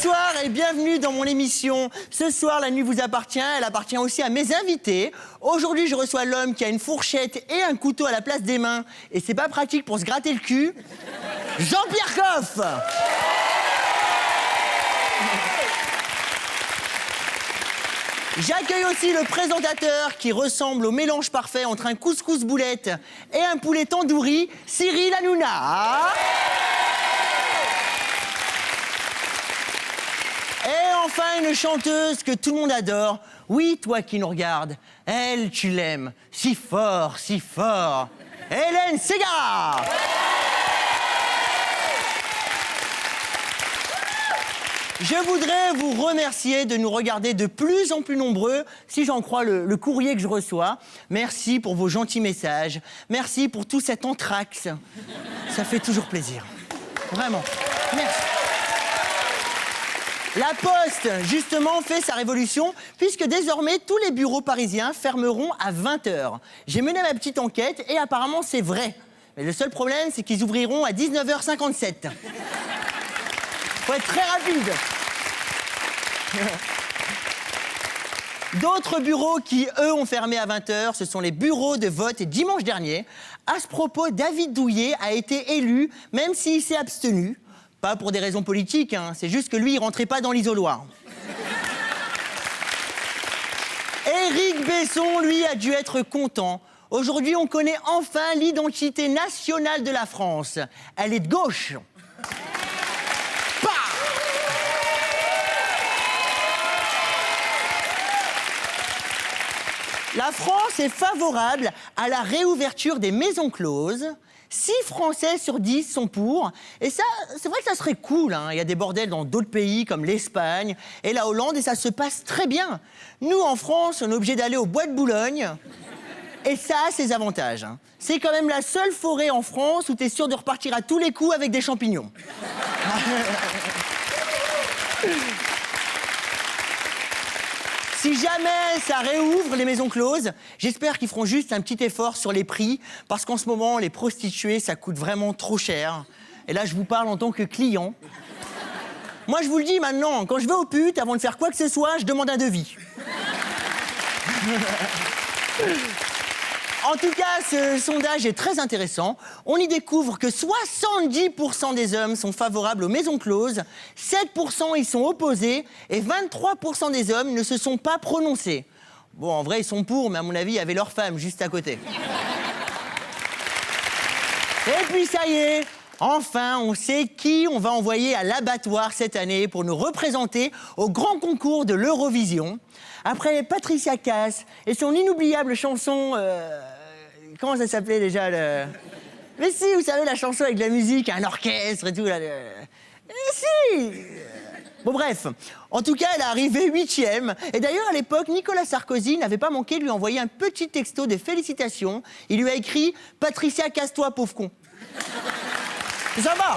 Bonsoir et bienvenue dans mon émission. Ce soir, la nuit vous appartient, elle appartient aussi à mes invités. Aujourd'hui, je reçois l'homme qui a une fourchette et un couteau à la place des mains. Et c'est pas pratique pour se gratter le cul. Jean-Pierre Coff. J'accueille aussi le présentateur qui ressemble au mélange parfait entre un couscous boulette et un poulet tandoori, Cyril Hanouna. Et enfin, une chanteuse que tout le monde adore. Oui, toi qui nous regardes, elle, tu l'aimes si fort, si fort. Hélène Ségara. Je voudrais vous remercier de nous regarder de plus en plus nombreux, si j'en crois le courrier que je reçois. Merci pour vos gentils messages. Merci pour tout cet enthrax. Ça fait toujours plaisir. Vraiment. Merci. La Poste, justement, fait sa révolution, puisque désormais, tous les bureaux parisiens fermeront à 20h. J'ai mené ma petite enquête et apparemment, c'est vrai. Mais le seul problème, c'est qu'ils ouvriront à 19h57. Faut être très rapide. D'autres bureaux qui, eux, ont fermé à 20h, ce sont les bureaux de vote. Et dimanche dernier, à ce propos, David Douillet a été élu, même s'il s'est abstenu. Pas pour des raisons politiques, hein, c'est juste que lui, il rentrait pas dans l'isoloir. Éric Besson, lui, a dû être content. Aujourd'hui, on connaît enfin l'identité nationale de la France. Elle est de gauche. La France est favorable à la réouverture des maisons closes. 6 Français sur 10 sont pour. Et ça, c'est vrai que ça serait cool, hein. Il y a des bordels dans d'autres pays comme l'Espagne et la Hollande et ça se passe très bien. Nous, en France, on est obligés d'aller au bois de Boulogne. Et ça a ses avantages, hein. C'est quand même la seule forêt en France où t'es sûr de repartir à tous les coups avec des champignons. Si jamais ça réouvre les maisons closes, j'espère qu'ils feront juste un petit effort sur les prix, parce qu'en ce moment, les prostituées, ça coûte vraiment trop cher. Et là, je vous parle en tant que client. Moi, je vous le dis maintenant, quand je vais aux putes, avant de faire quoi que ce soit, je demande un devis. En tout cas, ce sondage est très intéressant. On y découvre que 70% des hommes sont favorables aux maisons closes, 7% y sont opposés et 23% des hommes ne se sont pas prononcés. Bon, en vrai, ils sont pour, mais à mon avis, il y avait leur femme juste à côté. Et puis ça y est, enfin, on sait qui on va envoyer à l'abattoir cette année pour nous représenter au grand concours de l'Eurovision. Après Patricia Cass et son inoubliable chanson... comment ça s'appelait déjà Mais si, vous savez, la chanson avec de la musique, un orchestre et tout. Là, si. Bon, bref. En tout cas, elle est arrivée 8e. Et d'ailleurs, à l'époque, Nicolas Sarkozy n'avait pas manqué de lui envoyer un petit texto de félicitations. Il lui a écrit « Patricia, casse-toi, pauvre con ». C'est sympa.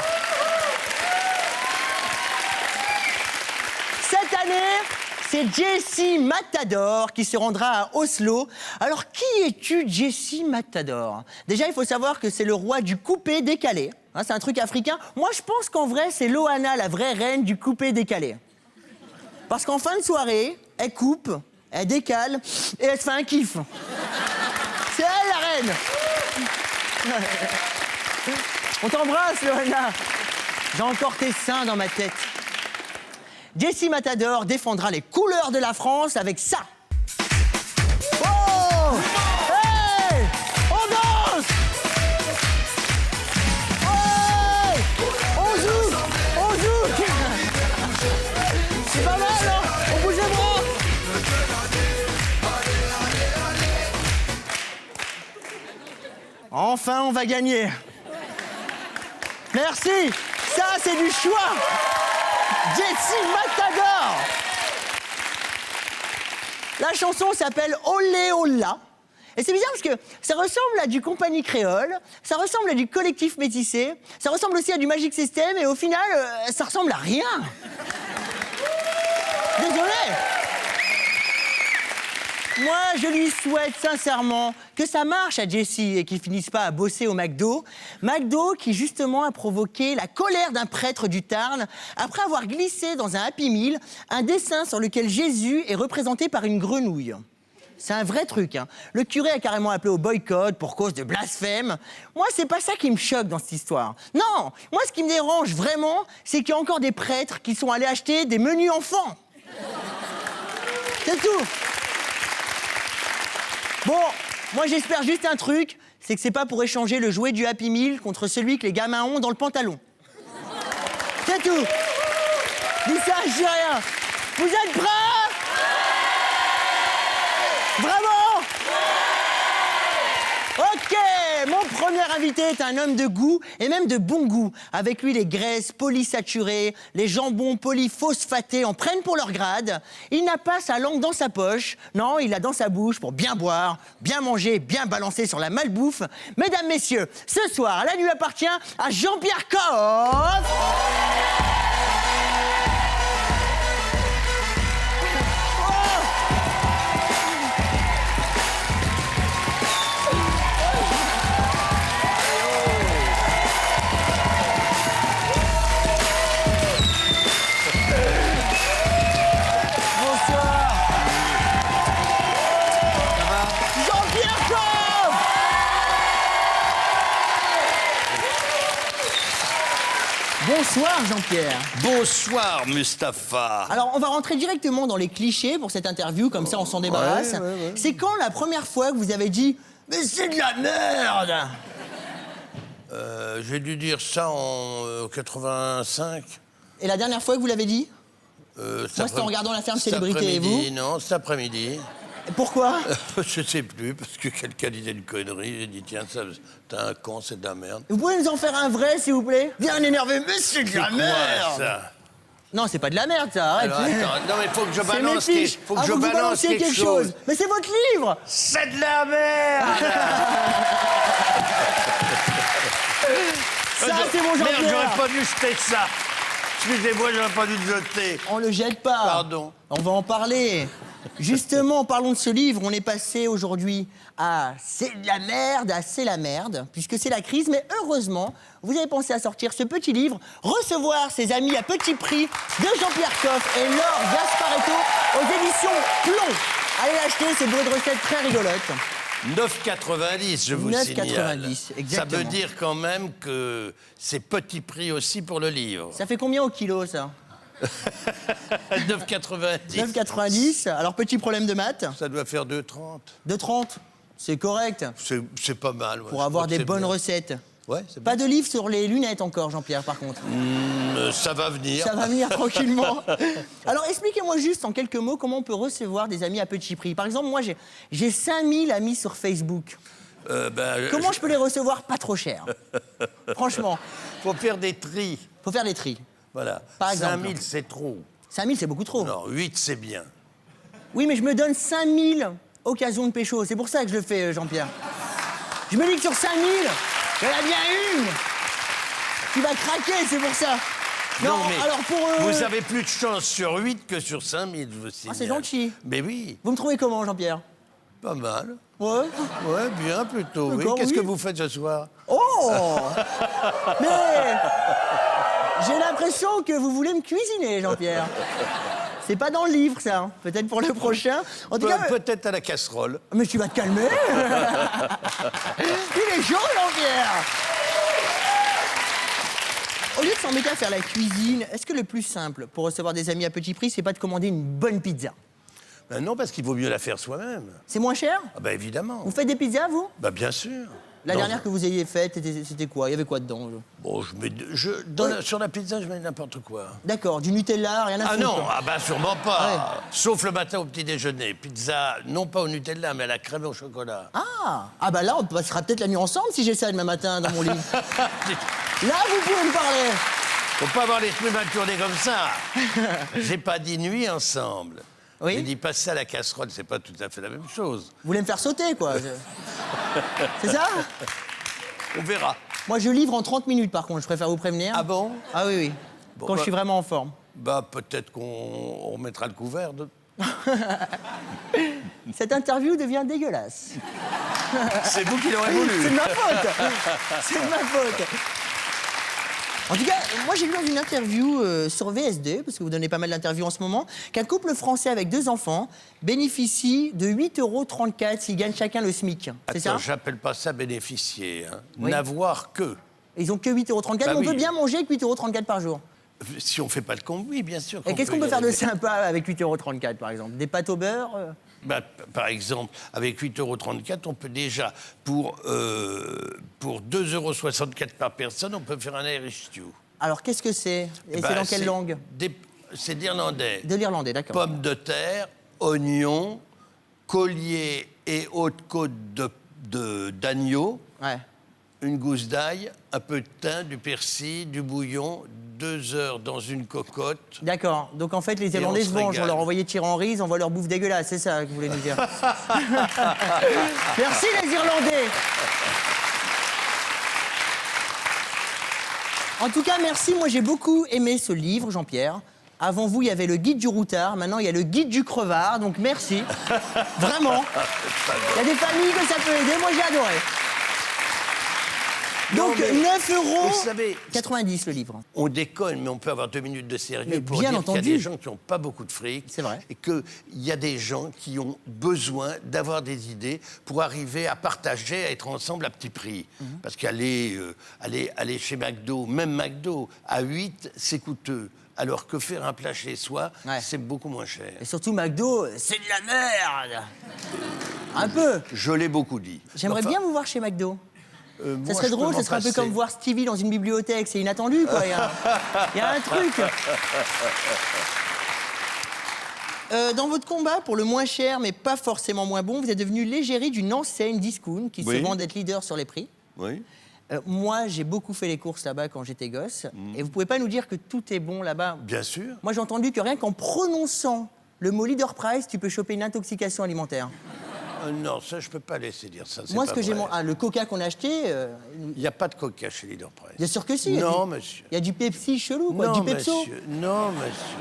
Cette année... c'est Jessie Matador qui se rendra à Oslo. Alors, qui es-tu, Jessie Matador? Déjà, il faut savoir que c'est le roi du coupé décalé. Hein, c'est un truc africain. Moi, je pense qu'en vrai, c'est Loana, la vraie reine du coupé décalé. Parce qu'en fin de soirée, elle coupe, elle décale et elle se fait un kiff. C'est elle, la reine. On t'embrasse, Loana. J'ai encore tes seins dans ma tête. Jessie Matador défendra les couleurs de la France avec ça. Oh! Hey! On danse! Hey! On joue! On joue! C'est pas mal, hein? On bouge les bras! Enfin, on va gagner. Merci! Ça, c'est du choix! Jessie Matador. La chanson s'appelle Olé Ola. Et c'est bizarre parce que ça ressemble à du Compagnie Créole, ça ressemble à du Collectif Métissé, ça ressemble aussi à du Magic System et au final, ça ressemble à rien. Désolé. Moi, je lui souhaite sincèrement que ça marche à Jessie et qu'il finisse pas à bosser au McDo. McDo qui, justement, a provoqué la colère d'un prêtre du Tarn après avoir glissé dans un Happy Meal un dessin sur lequel Jésus est représenté par une grenouille. C'est un vrai truc, hein. Le curé a carrément appelé au boycott pour cause de blasphème. Moi, c'est pas ça qui me choque dans cette histoire. Non, moi, ce qui me dérange vraiment, c'est qu'il y a encore des prêtres qui sont allés acheter des menus enfants. C'est tout. Bon, moi j'espère juste un truc, c'est que c'est pas pour échanger le jouet du Happy Meal contre celui que les gamins ont dans le pantalon. C'est tout. Dis ça, je dis rien. Vous êtes prêts? Vraiment? Ok, mon premier invité est un homme de goût et même de bon goût. Avec lui, les graisses polysaturées, les jambons polyphosphatés en prennent pour leur grade. Il n'a pas sa langue dans sa poche. Non, il l'a dans sa bouche pour bien boire, bien manger, bien balancer sur la malbouffe. Mesdames, messieurs, ce soir, la nuit appartient à Jean-Pierre Coff. Bonsoir Jean-Pierre. Bonsoir Mustapha. Alors on va rentrer directement dans les clichés pour cette interview, comme ça on s'en débarrasse. Ouais. C'est quand la première fois que vous avez dit « Mais c'est de la merde » J'ai dû dire ça en 85. Et la dernière fois que vous l'avez dit? Moi, c'était en regardant La Ferme Célébrité, et vous? Non, cet après-midi. Pourquoi? Je sais plus, parce que quelqu'un disait une connerie. J'ai dit, tiens, ça, t'es un con, c'est de la merde. Vous pouvez nous en faire un vrai, s'il vous plaît? Bien énervé, mais c'est de la Quoi, merde ça? Non, c'est pas de la merde, ça, arrête. Alors, attends, non, mais faut que je C'est balance, mes fiches. faut que je vous balance balanciez quelque chose. Mais c'est votre livre. C'est de la merde. Ça, c'est mon Merde, Jean-Pierre. j'aurais pas dû jeter ça. Excusez-moi, j'aurais pas dû le jeter. On le jette pas. Pardon. On va en parler. Justement, parlons de ce livre. On est passé aujourd'hui à c'est de la merde, à c'est la merde, puisque c'est la crise. Mais heureusement, vous avez pensé à sortir ce petit livre, recevoir ses amis à petit prix de Jean-Pierre Coff et Laure Gasparetto aux éditions Plomb. Allez l'acheter, c'est bourré de recettes très rigolotes. 9,90, je vous signale. 9,90, exactement. Ça veut dire quand même que c'est petit prix aussi pour le livre. Ça fait combien au kilo, ça? 9,90. 9,90. Alors, petit problème de maths. Ça doit faire 2,30. 2,30. C'est correct. C'est pas mal. Ouais. Pour avoir des bonnes recettes. Ouais, c'est Pas bien. de livre sur les lunettes encore, Jean-Pierre, par contre. Ça va venir. Ça va venir tranquillement. Alors, expliquez-moi juste en quelques mots comment on peut recevoir des amis à petit prix. Par exemple, moi, j'ai 5000 amis sur Facebook. Comment je peux les recevoir pas trop cher? Franchement. Faut faire des tris. Faut faire des tris. Voilà. Par exemple. 5000, c'est trop. 5000, c'est beaucoup trop. Non, 8, c'est bien. Oui, mais je me donne 5000 occasions de pécho. C'est pour ça que je le fais, Jean-Pierre. Je me dis que sur 5000, il y en a bien une qui va craquer, c'est pour ça. Non, mais alors pour vous avez plus de chance sur 8 que sur 5000, je vous signale. Ah, c'est gentil. Mais oui, Vous me trouvez comment, Jean-Pierre? pas mal. Ouais. Ouais, bien plutôt. Oui. D'accord, Qu'est-ce oui. que vous faites ce soir? Oh! Mais j'ai l'impression que vous voulez me cuisiner, Jean-Pierre. C'est pas dans le livre, ça. Hein. Peut-être pour le prochain. En tout cas, Peut-être à la casserole. mais tu vas te calmer. Il est chaud, Jean-Pierre. Au lieu de s'embêter à faire la cuisine, est-ce que le plus simple pour recevoir des amis à petit prix, c'est pas de commander une bonne pizza? Ben non, parce qu'il vaut mieux la faire soi-même. C'est moins cher? Ah bah évidemment. Vous faites des pizzas, vous? Bah bien sûr. La Dans- dernière que vous ayez faite, c'était quoi? Il y avait quoi dedans? Bon, sur la pizza, je mets n'importe quoi. D'accord, du Nutella, rien à Ah foutre. non, ah bah sûrement pas. Ah ouais. Sauf le matin au petit déjeuner. Pizza, non pas au Nutella, mais à la crème et au chocolat. Ah bah là, on passera peut-être la nuit ensemble si j'ai ça demain matin dans mon lit. Là, vous pouvez me parler. Faut pas avoir les cheveux mal tournés comme ça. J'ai pas dit nuit ensemble. Oui. J'ai dit passer à la casserole, c'est pas tout à fait la même chose. Vous voulez me faire sauter, quoi. C'est ça? On verra. Moi, je livre en 30 minutes, par contre. Je préfère vous prévenir. Ah bon? Ah oui, oui. Bon, Quand bah- je suis vraiment en forme. Bah peut-être qu'on remettra le couvert. Cette interview devient dégueulasse. C'est vous qui l'aurez voulu. C'est de ma faute. C'est de ma faute. En tout cas, moi j'ai lu dans une interview sur VSD, parce que vous donnez pas mal d'interviews en ce moment, qu'un couple français avec 2 enfants bénéficie de 8,34 € s'ils gagnent chacun le SMIC. C'est ça? Attends, j'appelle pas ça bénéficier. Hein. Oui. N'avoir que. Ils ont que 8,34 €, Bah mais on oui. peut bien manger avec 8,34 € par jour. Si on fait pas le compte, oui, bien sûr. Et qu'est-ce qu'on y peut faire de arriver. sympa avec 8,34 € par exemple? Des pâtes au beurre Bah, par exemple, avec 8,34 €, on peut déjà, pour 2,64 € par personne, on peut faire un Irish stew. Alors qu'est-ce que c'est? Et Bah, c'est dans quelle langue? C'est d'irlandais. De l'irlandais, d'accord. Pommes de terre, oignons, collier et haute côte d'agneau, Ouais. une gousse d'ail, un peu de thym, du persil, du bouillon, 2 heures dans une cocotte. D'accord. Donc en fait, les Et Irlandais on se se vengent. On régale. leur envoyait tirer en riz, ils envoient leur bouffe dégueulasse. C'est ça que vous voulez nous dire. Merci les Irlandais. En tout cas, merci. Moi, j'ai beaucoup aimé ce livre, Jean-Pierre. Avant vous, il y avait le guide du routard. Maintenant, il y a le guide du crevard. Donc merci. Vraiment. Il y a des familles que ça peut aider. Moi, j'ai adoré. Non, Donc, mais 9,90 vous savez, € le livre. on déconne, mais on peut avoir 2 minutes de sérieux Mais pour bien dire qu'il y a entendu. des gens qui n'ont pas beaucoup de fric. C'est vrai. Et qu'il y a des gens qui ont besoin d'avoir des idées pour arriver à partager, à être ensemble à petit prix. Mhm. Parce qu'aller aller chez McDo, même McDo, à 8, c'est coûteux. Alors que faire un plat chez soi, Ouais. c'est beaucoup moins cher. Et surtout, McDo, c'est de la merde. Un peu. Je l'ai beaucoup dit. J'aimerais Enfin, bien vous voir chez McDo. moi, Ça serait je peux drôle, m'en ça serait un peu passer. comme voir Stevie dans une bibliothèque. C'est inattendu, quoi. Il y a un truc. Dans votre combat pour le moins cher, mais pas forcément moins bon, vous êtes devenu l'égérie d'une enseigne discount qui Oui. se vend d'être leader sur les prix. Oui. Moi, j'ai beaucoup fait les courses là-bas quand j'étais gosse. Et vous pouvez pas nous dire que tout est bon là-bas. Bien sûr. Moi, j'ai entendu que rien qu'en prononçant le mot leader price, tu peux choper une intoxication alimentaire. Non, ça, je peux pas laisser dire ça. c'est Moi, pas ce que j'ai vrai. le Coca qu'on a acheté, Il n'y a pas de coca chez Leader Price. bien sûr que si. il y a Non, du- monsieur. Il y a du Pepsi chelou, quoi, Non, du Pepso. monsieur. Non, monsieur.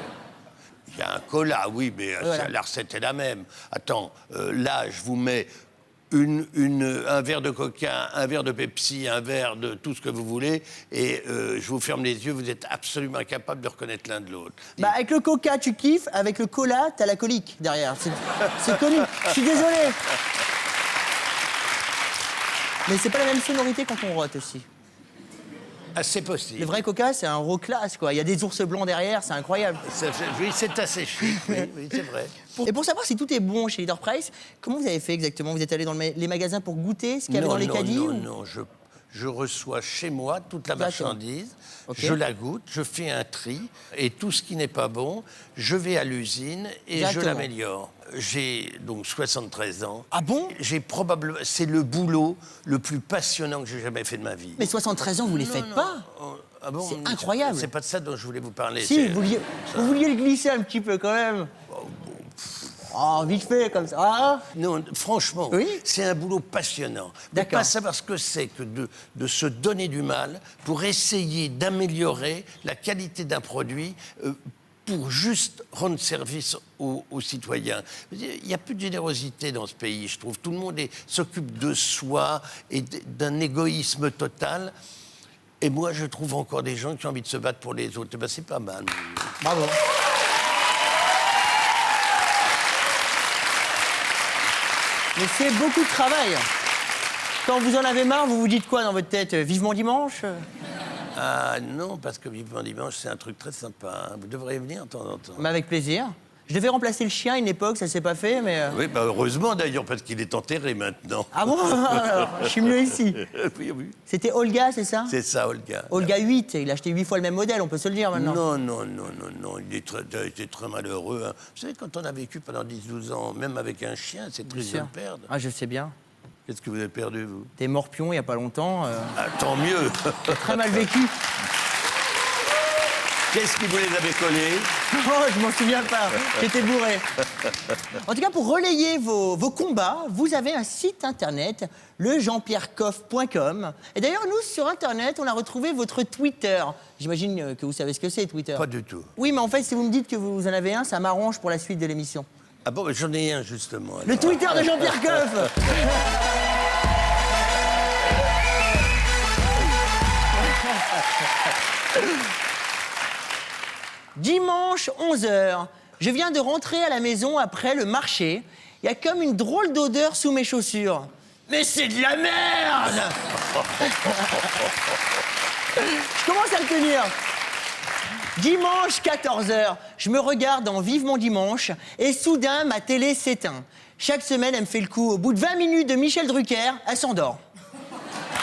Il y a un cola, oui, mais Voilà. la recette est la même. Attends, là, je vous mets un verre de coca, un verre de Pepsi, un verre de tout ce que vous voulez, et je vous ferme les yeux, vous êtes absolument incapable de reconnaître l'un de l'autre. Bah, avec le Coca, tu kiffes. Avec le cola, t'as la colique derrière. C'est connu. Je suis désolé. Mais c'est pas la même sonorité quand on rote aussi. Ah, c'est Le possible. vrai Coca, c'est un raw class, quoi. Il y a des ours blancs derrière, c'est incroyable. Oui, c'est assez chic, oui, c'est vrai. Et pour savoir si tout est bon chez Leader Price, comment vous avez fait exactement? Vous êtes allé dans les magasins pour goûter ce qu'il y avait dans les caddies ou- Non, je reçois chez moi toute la D'accord. marchandise, Ok. je la goûte, je fais un tri, et tout ce qui n'est pas bon, je vais à l'usine et Exactement. je l'améliore. J'ai donc 73 ans. Ah bon? J'ai probablement... C'est le boulot le plus passionnant que j'ai jamais fait de ma vie. Mais 73 ans, vous les Non, faites non. pas? Ah bon, C'est mais incroyable. C'est pas de ça dont je voulais vous parler. Si, c'est- vous vouliez le glisser un petit peu quand même. Oh, vite fait, comme ça. Ah. Non, franchement, Oui. c'est un boulot passionnant. De D'accord. pas savoir ce que c'est que de se donner du mal pour essayer d'améliorer la qualité d'un produit pour juste rendre service aux citoyens. Il n'y a plus de générosité dans ce pays, je trouve. Tout le monde s'occupe de soi et d'un égoïsme total. Et moi, je trouve encore des gens qui ont envie de se battre pour les autres. Eh ben, c'est pas mal. Bravo. Mais c'est beaucoup de travail. Quand vous en avez marre, vous vous dites quoi dans votre tête? Vivement dimanche? Ah non, parce que Vivement Dimanche, c'est un truc très sympa. Hein. Vous devriez venir de temps en temps. Mais avec plaisir. Je devais remplacer le chien à une époque, ça s'est pas fait, mais... Oui, bah heureusement d'ailleurs, parce qu'il est enterré maintenant. Ah bon? Alors, je suis mieux ici. Oui, oui. C'était Olga, c'est ça? C'est ça, Olga. Olga 8, il a acheté 8 fois le même modèle, on peut se le dire maintenant. Non, il a été très malheureux. Hein. Vous savez, quand on a vécu pendant 10-12 ans, même avec un chien, c'est triste de Sûr. le perdre. Ah, je sais bien. Qu'est-ce que vous avez perdu, vous? T'es morpion il y a pas longtemps. Ah, tant mieux. Très mal vécu. Qu'est-ce qui vous les avait collés? Oh, je m'en souviens pas. J'étais bourré. En tout cas, pour relayer vos combats, vous avez un site internet, lejeanpierrecoff.com. Et d'ailleurs, nous, sur internet, on a retrouvé votre Twitter. J'imagine que vous savez ce que c'est, Twitter. Pas du tout. Oui, mais en fait, si vous me dites que vous en avez un, ça m'arrange pour la suite de l'émission. Ah bon, j'en ai un, justement. Le Twitter de Jean-Pierre Coff. Dimanche 11h, je viens de rentrer à la maison après le marché. Il y a comme une drôle d'odeur sous mes chaussures. Mais c'est de la merde. Je commence à le tenir. Dimanche 14h, je me regarde en Vivement Dimanche et soudain ma télé s'éteint. Chaque semaine, elle me fait le coup. Au bout de 20 minutes de Michel Drucker, elle s'endort.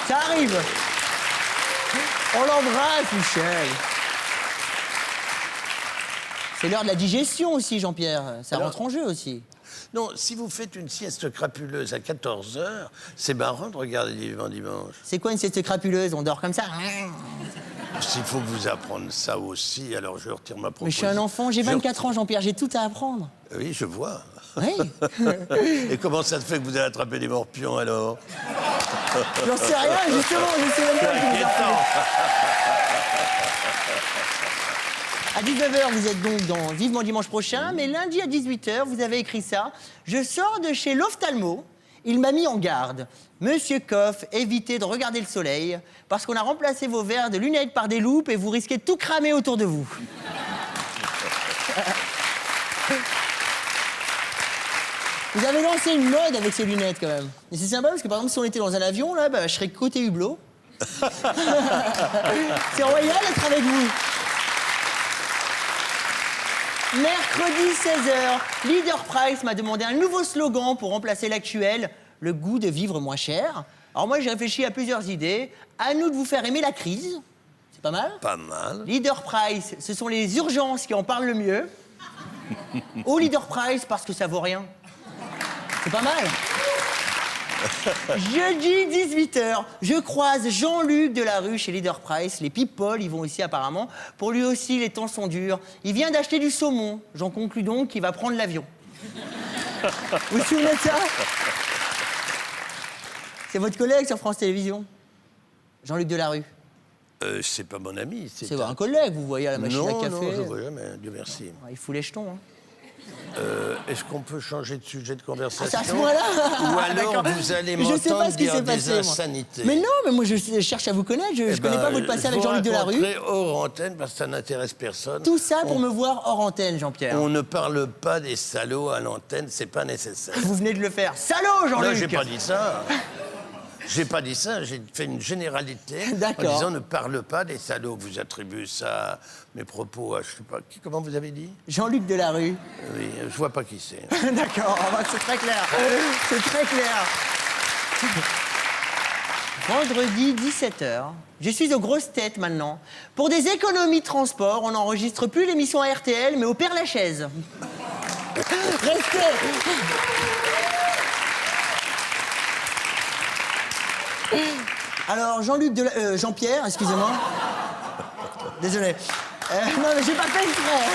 Ça arrive. On l'embrasse, Michel. C'est l'heure de la digestion aussi, Jean-Pierre. Ça rentre en jeu aussi. Non, si vous faites une sieste crapuleuse à 14h, c'est marrant de regarder Vivement Dimanche. C'est quoi une sieste crapuleuse? On dort comme ça? S'il faut vous apprendre ça aussi, alors je retire ma proposition. Mais je suis un enfant, j'ai 24 ans, Jean-Pierre, j'ai tout à apprendre. Oui, je vois. Oui. Et comment ça se fait que vous avez attrapé des morpions, alors? J'en sais rien, justement, je sais même pas qui vous a À 19h, vous êtes donc dans Vivement Dimanche prochain, mais lundi à 18h, vous avez écrit ça. Je sors de chez l'ophtalmo. Il m'a mis en garde. Monsieur Coff, évitez de regarder le soleil, parce qu'on a remplacé vos verres de lunettes par des loupes et vous risquez de tout cramer autour de vous. Vous avez lancé une mode avec ces lunettes, quand même. Et c'est sympa, parce que par exemple, si on était dans un avion, là, bah, je serais côté hublot. C'est royal d'être avec vous. Mercredi 16h, Leader Price m'a demandé un nouveau slogan pour remplacer l'actuel, le goût de vivre moins cher. Alors moi, j'ai réfléchi à plusieurs idées. À nous de vous faire aimer la crise. C'est pas mal? Pas mal. Leader Price, ce sont les urgences qui en parlent le mieux. Au Leader Price, parce que ça vaut rien. C'est pas mal. Jeudi 18h, je croise Jean-Luc Delarue chez Leader Price. Les people, ils vont aussi apparemment. Pour lui aussi, les temps sont durs. Il vient d'acheter du saumon. J'en conclus donc qu'il va prendre l'avion. Vous vous souvenez de ça? C'est votre collègue sur France Télévisions, Jean-Luc Delarue. C'est pas mon ami. C'est un collègue, vous voyez à la machine à café. Non, je vois jamais, Dieu merci. Il fout les jetons, hein. Est-ce qu'on peut changer de sujet de conversation? C'est à ce point-là? Ou alors vous allez m'entendre dire des insanités? Mais non, mais moi je cherche à vous connaître, je connais pas votre passé avec Jean-Luc Delarue. Vous hors antenne parce que ça n'intéresse personne. Tout ça pour me voir hors antenne, Jean-Pierre. On ne parle pas des salauds à l'antenne, c'est pas nécessaire. Vous venez de le faire. Salaud, Jean-Luc! Non, j'ai pas dit ça. J'ai pas dit ça, j'ai fait une généralité en disant ne parle pas des salauds. Vous attribuez ça, mes propos à, je sais pas, comment vous avez dit? Jean-Luc Delarue. Oui, je vois pas qui c'est. D'accord, c'est très clair. C'est très clair. Vendredi 17h, je suis aux grosses têtes maintenant. Pour des économies de transport, on n'enregistre plus l'émission à RTL, mais au Père-Lachaise. Restez. Alors, Jean-Pierre, excusez-moi. Désolé. Non, mais j'ai pas fait exprès.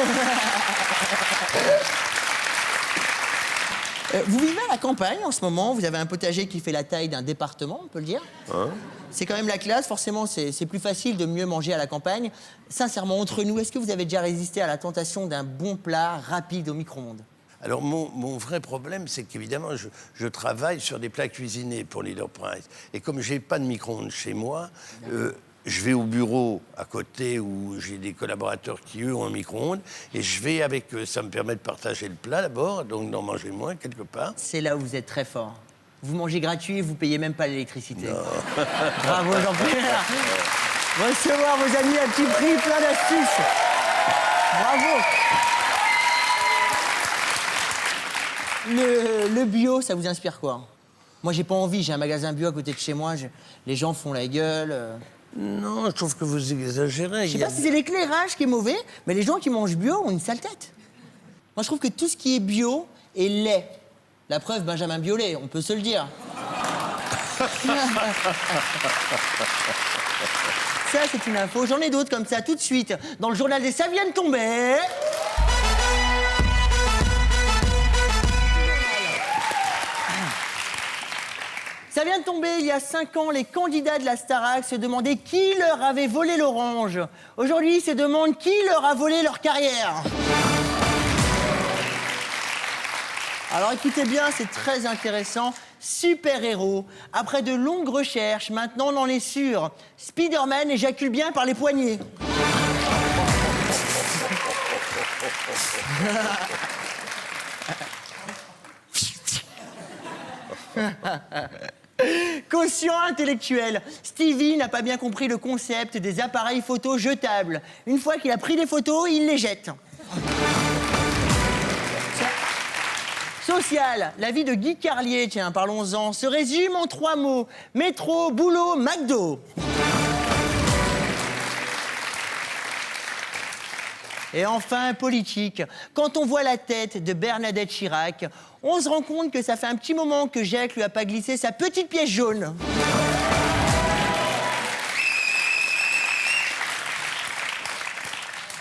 Vous vivez à la campagne en ce moment, vous avez un potager qui fait la taille d'un département, on peut le dire. Hein? C'est quand même la classe, forcément, c'est plus facile de mieux manger à la campagne. Sincèrement, entre nous, est-ce que vous avez déjà résisté à la tentation d'un bon plat rapide au micro-ondes? Alors, mon vrai problème, c'est qu'évidemment, je travaille sur des plats cuisinés pour Leader Price. Et comme je n'ai pas de micro-ondes chez moi, je vais au bureau à côté où j'ai des collaborateurs qui, eux, ont un micro-ondes. Et je vais avec eux. Ça me permet de partager le plat d'abord, donc d'en manger moins quelque part. C'est là où vous êtes très fort. Vous mangez gratuit et vous payez même pas l'électricité. Bravo, Jean-Pierre. Recevoir vos amis à petit prix, plein d'astuces. Bravo. Le bio, ça vous inspire quoi? Moi, j'ai pas envie. J'ai un magasin bio à côté de chez moi. Les gens font la gueule. Non, je trouve que vous exagérez. Je sais pas si c'est l'éclairage qui est mauvais, mais les gens qui mangent bio ont une sale tête. Moi, je trouve que tout ce qui est bio est laid. La preuve, Benjamin Biolay, on peut se le dire. Ça, c'est une info. J'en ai d'autres comme ça, tout de suite. Dans le journal des Ça vient de tomber. Ça vient de tomber, il y a 5 ans, les candidats de la Starac se demandaient qui leur avait volé l'orange. Aujourd'hui, ils se demandent qui leur a volé leur carrière. Alors écoutez bien, c'est très intéressant. Super-héros. Après de longues recherches, maintenant on en est sûr. Spider-Man éjacule bien par les poignets. Quotient intellectuel. Stevie n'a pas bien compris le concept des appareils photo jetables. Une fois qu'il a pris des photos, il les jette. Social, la vie de Guy Carlier, tiens, parlons-en, se résume en 3 mots. Métro, boulot, McDo. Et enfin, politique. Quand on voit la tête de Bernadette Chirac, on se rend compte que ça fait un petit moment que Jacques lui a pas glissé sa petite pièce jaune.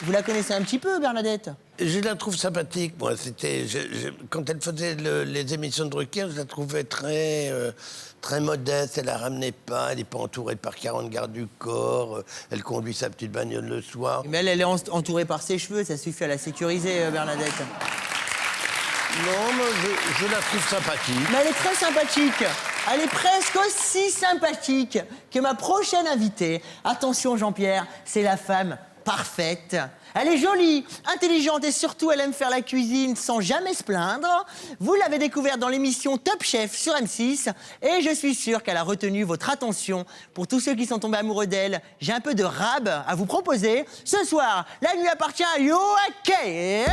Vous la connaissez un petit peu, Bernadette? Je la trouve sympathique, moi. Quand elle faisait les émissions de Drucker, je la trouvais très modeste. Elle la ramenait pas. Elle n'est pas entourée par 40 gardes du corps. Elle conduit sa petite bagnole le soir. Mais elle est entourée par ses cheveux. Ça suffit à la sécuriser, Bernadette. Non, mais je la trouve sympathique. Mais elle est très sympathique. Elle est presque aussi sympathique que ma prochaine invitée. Attention, Jean-Pierre, c'est la femme parfaite. Elle est jolie, intelligente et surtout, elle aime faire la cuisine sans jamais se plaindre. Vous l'avez découverte dans l'émission Top Chef sur M6 et je suis sûr qu'elle a retenu votre attention. Pour tous ceux qui sont tombés amoureux d'elle, j'ai un peu de rab à vous proposer. Ce soir, la nuit appartient à Yoaké.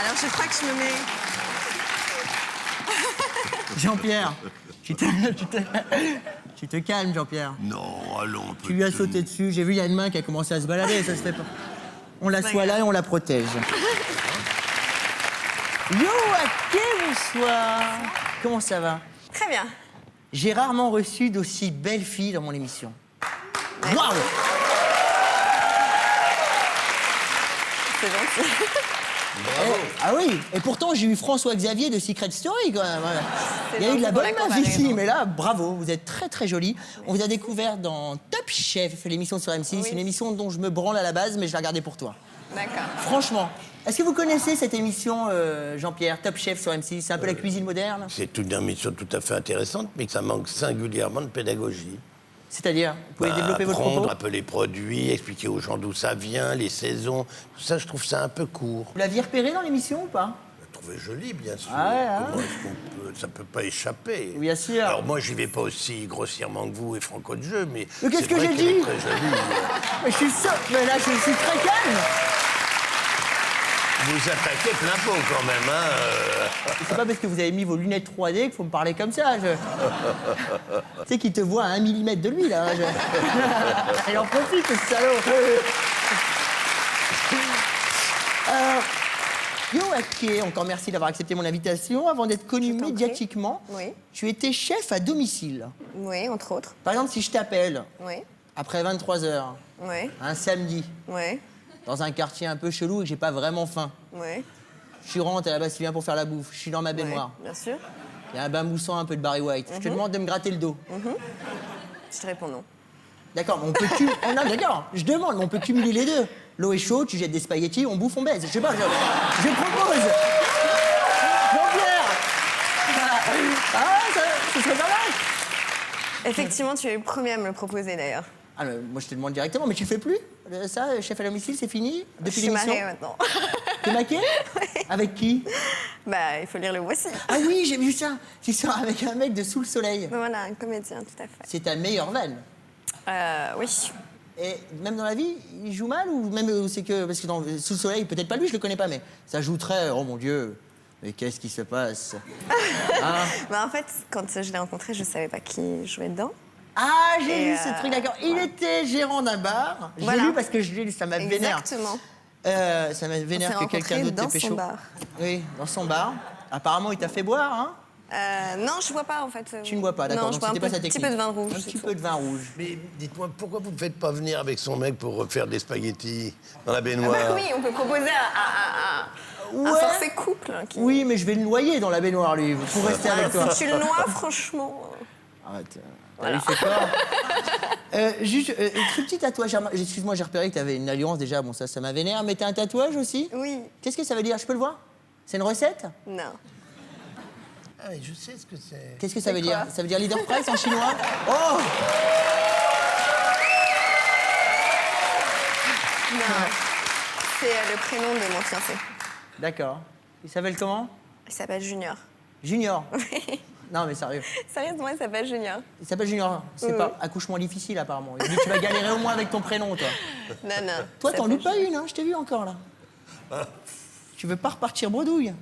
Alors, je crois que je me mets... Jean-Pierre, tu te calmes, Jean-Pierre. Non, allons. Tu lui as sauté dessus. J'ai vu, il y a une main qui a commencé à se balader, ça se fait pas. On l'assoit là et on la protège. Yoaké, bonsoir. Comment ça va? Très bien. J'ai rarement reçu d'aussi belles filles dans mon émission. Ouais. Waouh! C'est gentil. Bravo. Ah oui, et pourtant j'ai eu François Xavier de Secret Story quand même. Il y a eu de la bonne gentil pour la meuf ici, comparaison. mais là, bravo, vous êtes très très jolie. On vous a découvert dans Top Chef, l'émission sur M6, Oui. une émission dont je me branle à la base, mais je la regardais pour toi. D'accord. Franchement, est-ce que vous connaissez cette émission, Jean-Pierre, Top Chef sur M6? C'est un peu la cuisine moderne? C'est une émission tout à fait intéressante, mais que ça manque singulièrement de pédagogie. C'est-à-dire, vous pouvez développer votre Apprendre propos? un peu les produits, expliquer aux gens d'où ça vient, les saisons. Tout ça, je trouve ça un peu court. Vous l'aviez repéré dans l'émission ou pas? Je la trouvais jolie, bien sûr. Ah ouais, hein. Comment est-ce qu'on peut... Ça peut pas échapper. Bien sûr. Alors moi, j'y vais pas aussi grossièrement que vous et Franco de Jeu, mais Mais qu'est-ce c'est que vrai j'ai qu'elle est dit? très jolie. Mais je suis sûr, mais là je suis très calme. Vous attaquez plein pot quand même, hein. C'est pas parce que vous avez mis vos lunettes 3D qu'il faut me parler comme ça. Tu sais qu'il te voit à 1 millimètre de lui, là. Il en profite, ce salaud. Yoaké, encore merci d'avoir accepté mon invitation. Avant d'être connu Je t'en prie. médiatiquement, Oui. tu étais chef à domicile. Oui, entre autres. Par exemple, si je t'appelle Oui. après 23h, Oui. un samedi, Oui. dans un quartier un peu chelou et que j'ai pas vraiment faim, Oui. je rentre à la base, tu viens pour faire la bouffe, je suis dans ma Oui. baignoire, Bien sûr. il y a un bain moussant, un peu de Barry White, je te demande de me gratter le dos. Je te réponds non. D'accord, mais on peut cumuler. Oh non, d'accord, je demande, mais on peut cumuler les deux. L'eau est chaude, tu jettes des spaghettis, on bouffe, on baise. Je sais pas, je propose. Jean-Pierre. Ah, ça serait pas mal. Effectivement, tu es le premier à me le proposer d'ailleurs. Ah, mais moi je te demande directement, mais tu le fais plus ça, chef à domicile, c'est fini Je depuis suis l'émission? mariée maintenant. T'es maquée? Avec qui? Bah, il faut lire le Voici. Ah oui, j'ai vu ça. Tu sors avec un mec de Sous le Soleil. Voilà, un comédien, tout à fait. C'est ta meilleure vanne. Oui. Et même dans la vie, il joue mal ou même c'est que parce que dans Sous le Soleil, peut-être pas lui, je le connais pas, mais ça joue très. Oh mon Dieu, mais qu'est-ce qui se passe? Hein? Bah, en fait, quand je l'ai rencontré, je savais pas qui jouait dedans. Ah, j'ai Et, lu ce truc, d'accord. Il était gérant d'un bar. J'ai Voilà. lu parce que ça m'a vénère. Exactement. Ça m'a vénère On s'est que quelqu'un rencontrés d'autre dans t'ait son pécho. bar. Oui, dans son bar. Apparemment, il t'a fait boire, hein? Non, je bois pas en fait. Tu ne bois pas, d'accord. Non, je Donc bois un c'était pas sa petit technique. peu de vin rouge. Un c'est petit tout. peu de vin rouge. Mais dites-moi, pourquoi vous ne faites pas venir avec son mec pour refaire des spaghettis dans la Ah baignoire? bah oui, on peut proposer un Ouais. forfait couple. Hein, qui... Oui, mais je vais le noyer dans la baignoire, lui, pour rester avec toi. Si tu le noies, franchement. Arrête. Voilà. Il fait peur. Juste, ce petit tatouage, excuse-moi, j'ai repéré que tu avais une alliance déjà, bon, ça m'a vénère, mais t'as un tatouage aussi? Oui. Qu'est-ce que ça veut dire? Je peux le voir? C'est une recette? Non. Ah, mais je sais ce que c'est. Qu'est-ce que ça veut C'est dire? quoi Ça veut dire leader price en chinois? Oh! Non. C'est le prénom de mon fiancé. D'accord. Il s'appelle comment? Il s'appelle Junior. Junior. Oui. Non, mais sérieux. Sérieusement, il s'appelle Junior. Il s'appelle Junior. C'est pas accouchement difficile, apparemment. Il dit que tu vas galérer au moins avec ton prénom, toi. Non, non. Toi, il t'en s'appelle loupes pas une, hein? Je t'ai vu encore, là. Tu veux pas repartir bredouille?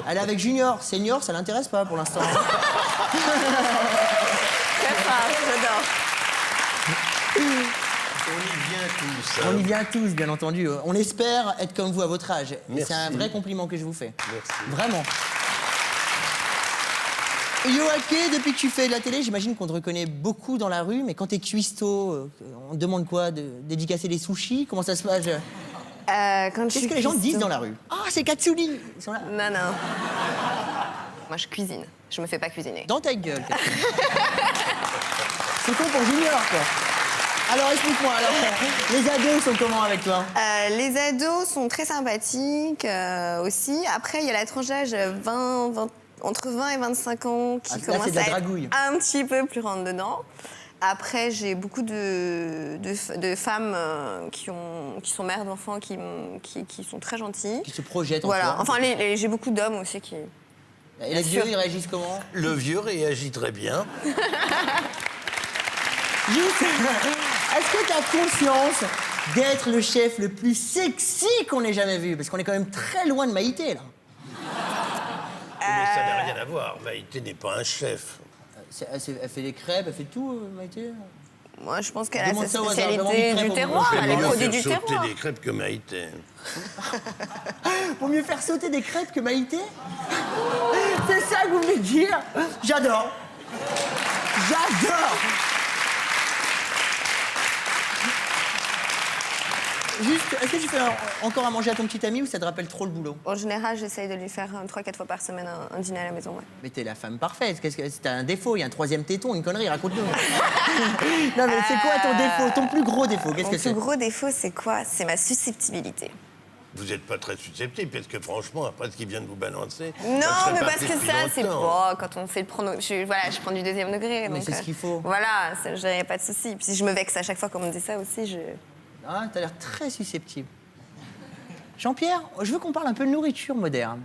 Elle est avec Junior. Senior, ça l'intéresse pas, pour l'instant. Très fort, j'adore. On y vient tous. On y vient tous, bien entendu. On espère être comme vous à votre âge. Et Merci. c'est un vrai compliment que je vous fais. Merci. Vraiment. Yoake, depuis que tu fais de la télé, j'imagine qu'on te reconnaît beaucoup dans la rue, mais quand t'es cuistot, on te demande quoi? De dédicacer des sushis? Comment ça se passe? Qu'est-ce que les gens te disent dans la rue? Ah, c'est Katsuni! Ils sont là. Non, non. Moi, je cuisine. Je me fais pas cuisiner. Dans ta gueule, Katsuni. C'est con pour Junior, quoi. Alors, explique-moi, alors, les ados sont comment avec toi? Les ados sont très sympathiques aussi. Après, il y a la tranche d'âge entre 20 et 25 ans qui Ah, là, c'est commence de la à être dragouille. un petit peu plus rentre dedans. Après, j'ai beaucoup de femmes qui sont mères d'enfants qui sont très gentilles. Qui se projettent en Voilà. toi. Enfin, j'ai beaucoup d'hommes aussi qui... Et les vieux, sûr. ils réagissent comment? Le vieux réagit très bien. Juste, est-ce que tu as conscience d'être le chef le plus sexy qu'on ait jamais vu? Parce qu'on est quand même très loin de Maïté, là. Mais ça n'a rien à voir. Maïté n'est pas un chef. Elle fait des crêpes, elle fait tout, Maïté? Moi, je pense qu'elle a Demande sa ça au hasard, demande spécialité une crêpe du au terroir. moment. Elle est Vaut mieux produit faire du sauter terroir. des crêpes que Maïté. Vaut mieux faire sauter des crêpes que Maïté? C'est ça que vous voulez dire? J'adore. J'adore. Juste, est-ce que tu fais encore à manger à ton petit ami ou ça te rappelle trop le boulot? En général, j'essaye de lui faire 3-4 fois par semaine un dîner à la maison. Ouais. Mais t'es la femme parfaite. Qu'est-ce que t'as un défaut? Il y a un troisième téton, une connerie, raconte-nous. Non mais c'est quoi ton défaut? Ton plus gros défaut? Qu'est-ce Mon que plus c'est? gros défaut, c'est quoi? C'est ma susceptibilité. Vous n'êtes pas très susceptible, parce que franchement, après ce qu'il vient de vous balancer. Non, serait mais parti parce que depuis ça, c'est longtemps. pas quand on fait le prono. Je prends du deuxième degré. Mais donc, c'est ce qu'il faut. Voilà, il n'y a pas de souci. Puis si je me vexe à chaque fois qu'on me dit ça aussi, je. Ah, t'as l'air très susceptible. Jean-Pierre, je veux qu'on parle un peu de nourriture moderne.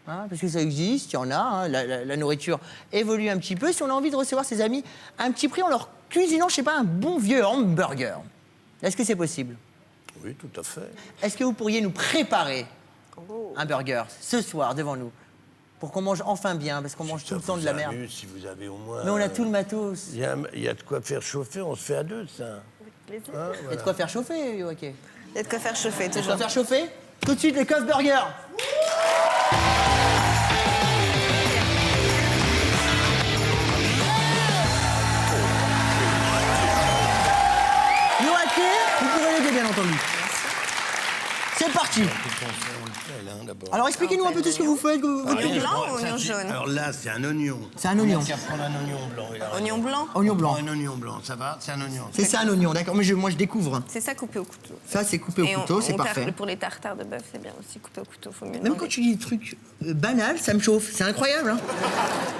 Hein, parce que ça existe, il y en a. Hein, la nourriture évolue un petit peu. Si on a envie de recevoir ses amis à un petit prix en leur cuisinant, je sais pas, un bon vieux hamburger. Est-ce que c'est possible? Oui, tout à fait. Est-ce que vous pourriez nous préparer Oh. un burger ce soir devant nous? Pour qu'on mange enfin bien, parce qu'on mange tout le temps de la merde. Si vous avez au moins. Mais on a tout le matos. Il y a de quoi faire chauffer, on se fait à deux, ça. Plaisir. Hein, Il y a de quoi faire chauffer, ok. Il y a de quoi faire chauffer, Tu vas toujours. faire chauffer? Tout de suite, les coffres burgers. Yoake, vous pourrez l'aider, bien entendu. C'est parti. Alors expliquez-nous un peu tout ce que vous faites. Oignon blanc ou oignon jaune? Alors là, c'est un oignon. C'est un oignon. On va prendre un oignon blanc. il a raison. Oignon blanc? Oignon On blanc. prend un oignon blanc, ça va? C'est un oignon. C'est ça un oignon, d'accord. Mais moi je découvre. C'est ça coupé au couteau. Ça c'est coupé au Et couteau, c'est on parfait. tarte pour les tartares de bœuf, c'est bien aussi coupé au couteau. Faut mieux Même demander. quand tu dis des trucs banals, ça me chauffe. C'est incroyable. Hein.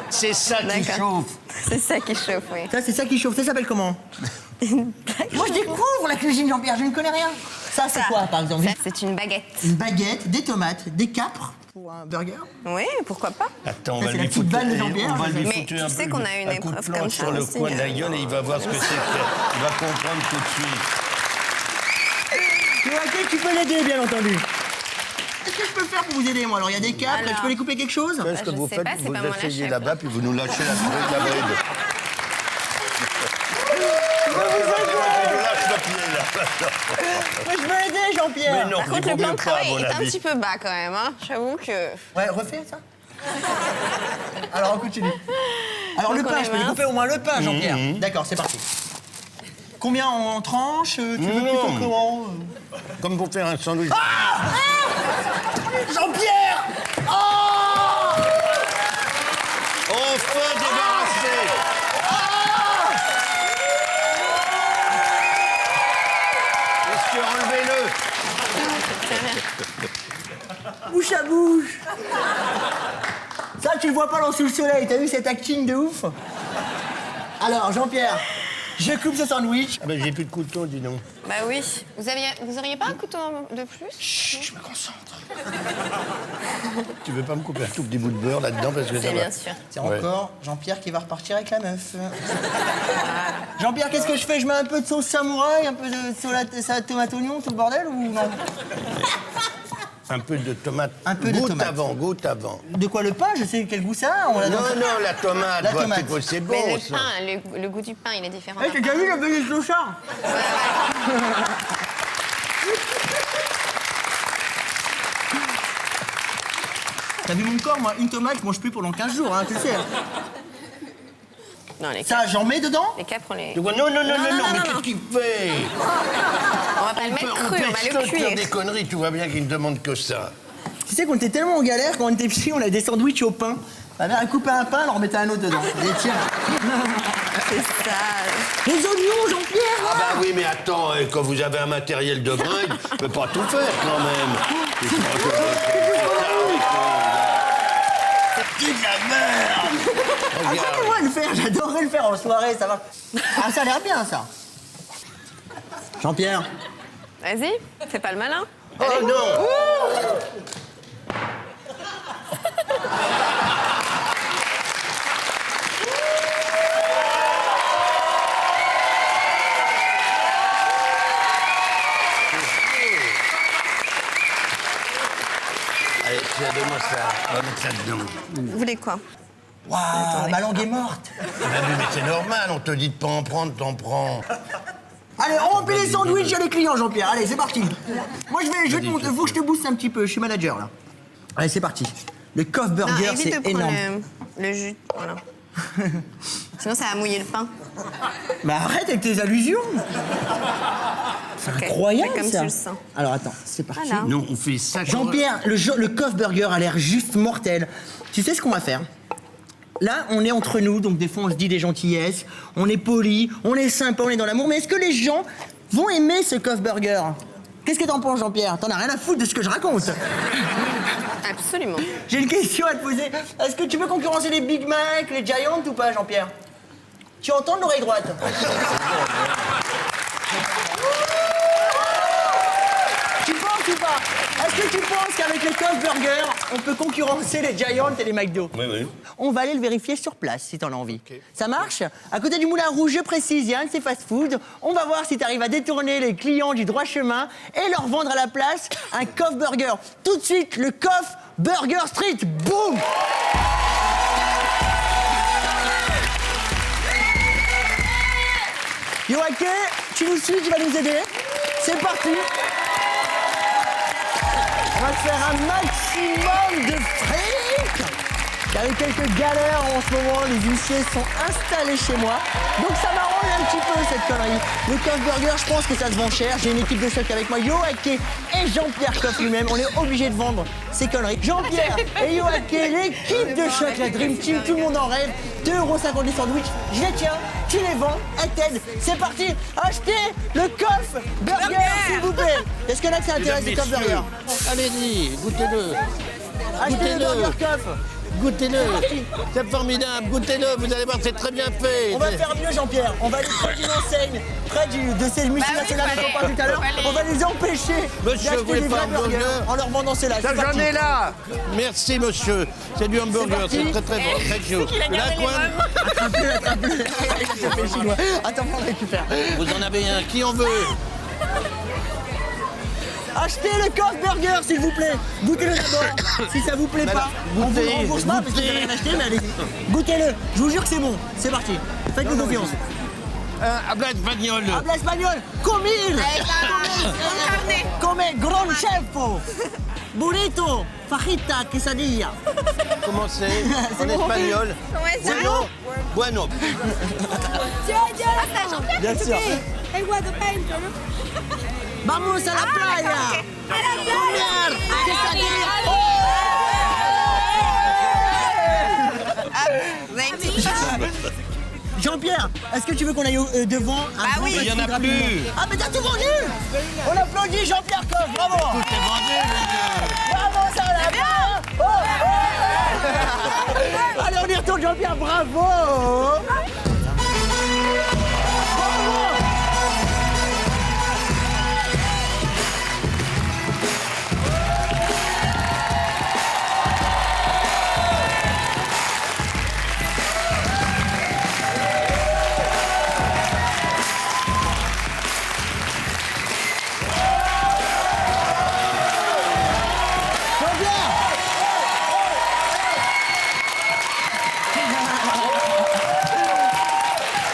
C'est ça qui D'accord. chauffe. C'est ça qui chauffe, oui. Ça c'est ça qui chauffe. Ça s'appelle comment? Moi je découvre la cuisine, Jean-Pierre. Je ne connais rien. Ça c'est quoi par exemple? Ça, c'est une baguette. Une baguette, des tomates, des capres pour un burger. Oui, pourquoi pas? Attends, on Ça, va c'est la lui petite foutre, balle de Jean-Pierre. on va lui Mais foutre tu un sais peu qu'on a une un coup de épreuve planche comme ça sur le aussi, coin de la hein. gueule et il va voir ce que c'est. Il va comprendre tout de suite. Yoake, tu peux l'aider, bien entendu. Qu'est-ce que je peux faire pour vous aider, moi? Alors, il y a des capres, Alors. je peux les couper quelque chose? Qu'est-ce que je vous sais faites? pas, c'est Vous pas moi la asseyez chef, là-bas, là. puis vous nous lâchez la bride. Je lâche le pied, là. Moi, je veux aider, Jean-Pierre. Mais non, Par contre, il le vaut plan mieux de pas, à travail mon est un avis. petit peu bas quand même. Hein. J'avoue que. Ouais, refais ça. Alors, on continue. Alors, le Donc, pain, on je peux est lui couper au moins le pain, Jean-Pierre. D'accord, c'est parti. Combien en tranches? Tu veux plutôt comment? Comme pour faire un sandwich. Jean-Pierre! Oh! Enfin débarrassé. Monsieur, enlevez-le. Bouche à bouche. Ça, tu le vois pas dans Sous le soleil. T'as vu cet acting de ouf? Alors, Jean-Pierre, je coupe ce sandwich. Ah ben j'ai plus de couteau, dis donc. Bah oui. Vous auriez pas un couteau de plus? Chut, je me concentre. Tu veux pas me couper un tout petit bout de beurre là-dedans parce que ça C'est va. bien sûr. C'est Ouais. encore Jean-Pierre qui va repartir avec la meuf. Jean-Pierre, qu'est-ce que je fais? Je mets un peu de sauce samouraï, un peu de salade tomate oignon, tout le bordel ou non? Un peu de tomate. Un peu de goûte tomate. Goûte avant. De quoi le pain? Je sais quel goût ça a. On l'a Non, dans- non, la tomate. La bah, tomate. c'est bon, Mais le ça. pain, le goût du pain, il est différent. Eh, t'as déjà vu la belle clochard? T'as vu mon corps, moi? Une tomate, je mange plus pendant 15 jours, hein, tu le sais. Non, les Ça, j'en mets dedans? capres, on les... Tu vois, non, mais non, qu'est-ce non. qu'il fait? On va pas le mettre cru, on va le faire cuire. des conneries, tu vois bien qu'il ne demande que ça. Tu sais qu'on était tellement en galère, quand on était petits, on avait des sandwichs au pain. Ma mère, elle coupait un pain, elle en remettait un autre dedans. Elle disait, tiens. C'est ça. Les oignons, Jean-Pierre! Ah bah oui, mais attends, quand vous avez un matériel de bringue, je peux pas tout faire quand même. C'est de la merde. Regarde. Apprenez-moi à le faire, j'adorerais le faire en soirée, ça va. Ah, ça a l'air bien, ça. Jean-Pierre. Vas-y, fais pas le malin. Oh non. Allez, tiens, donne-moi ça. On va mettre ça dedans. Vous voulez quoi? Waouh, ma langue est morte. Ah bah oui, mais c'est normal, on te dit de pas en prendre, t'en prends. Allez, on remplit les sandwichs à les clients, Jean-Pierre. Allez, c'est parti. Moi, je vais te montrer. Faut que je te booste un petit peu. Je suis manager, là. Allez, c'est parti. Le Coff Burger, Non, évite c'est de prendre énorme. le jus. Voilà. Sinon, ça va mouiller le pain. Mais arrête avec tes allusions. C'est Ok, incroyable, fais comme ça. tu le sens. Alors, attends, c'est parti. Voilà. Non, on fait ça. Jean-Pierre, le Coff Burger a l'air juste mortel. Tu sais ce qu'on va faire? Là, on est entre nous, donc des fois on se dit des gentillesses, on est poli, on est sympa, on est dans l'amour, mais est-ce que les gens vont aimer ce Coff Burger? Qu'est-ce que t'en penses, Jean-Pierre? T'en as rien à foutre de ce que je raconte. Absolument. J'ai une question à te poser. Est-ce que tu peux concurrencer les Big Mac, les Giants ou pas, Jean-Pierre? Tu entends de l'oreille droite? Tu penses ou pas? Est-ce que tu penses qu'avec le Coff Burger, on peut concurrencer les Giants et les McDo? Oui, oui. On va aller le vérifier sur place, si t'en as envie. Ça marche? À côté du Moulin Rouge, je précise, il y a un de ces fast-food. On va voir si t'arrives à détourner les clients du droit chemin et leur vendre à la place un Coff Burger. Tout de suite, le Coff Burger Street. Boum! Yoake, tu nous suis, tu vas nous aider. C'est parti. On va se faire un maximum de fric. Il y a eu quelques galères en ce moment, les huissiers sont installés chez moi. Donc ça m'arrange un petit peu cette connerie. Le Coff Burger, je pense que ça se vend cher. J'ai une équipe de choc avec moi, Yoake et Jean-Pierre Coff lui-même. On est obligé de vendre ces conneries. Jean-Pierre et Yoake, l'équipe de choc, la Dream Team, tout le monde en rêve. 2,50€ les sandwichs, je les tiens, tu les vends, elle t'aide. C'est parti, achetez le Coff Burger, s'il vous plaît. Est-ce qu'il y en a que ça intéresse, le Coff Burger? Allez-y, goûtez-le. Achetez le Burger Coff. Goûtez-le. C'est formidable, goûtez-le. Vous allez voir, c'est très bien fait. On va faire mieux, Jean-Pierre. On va aller près d'une enseigne, près de ces multinationales Bah oui, dont on parle tout à l'heure. fallait. On va les empêcher Monsieur, d'acheter vous voulez des pas vrais un burgers burger en leur vendant ceux-là. C'est parti. là. Merci, monsieur. C'est du hamburger, parti. c'est très très bon, très chaud. La coin, Attrape-le. Ça fait chinois. Attends, on le récupère. vous en avez un. Qui en veut? Achetez le Coff Burger, s'il vous plaît. Goûtez-le d'abord. Si ça vous plaît pas, on vous le rembourse pas parce que j'ai rien acheté, mais allez-y. Goûtez-le. Je vous jure que c'est bon. C'est parti. Faites-nous confiance. Un plat espagnol. Habla espagnol. Comil. Come gran chefo. Burrito. Fajita. Quesadilla. Comment c'est en espagnol? Bueno. Bueno. Bien sûr. Vamos a la playa. Comer. Jean-Pierre, est-ce que tu veux qu'on aille devant un oui. Il y en a plus. Ah, mais t'as tout vendu. On applaudit Jean-Pierre Coff, bravo. Tout est vendu, Bravo, ça va bien. Allez, on y retourne, Jean-Pierre, bravo.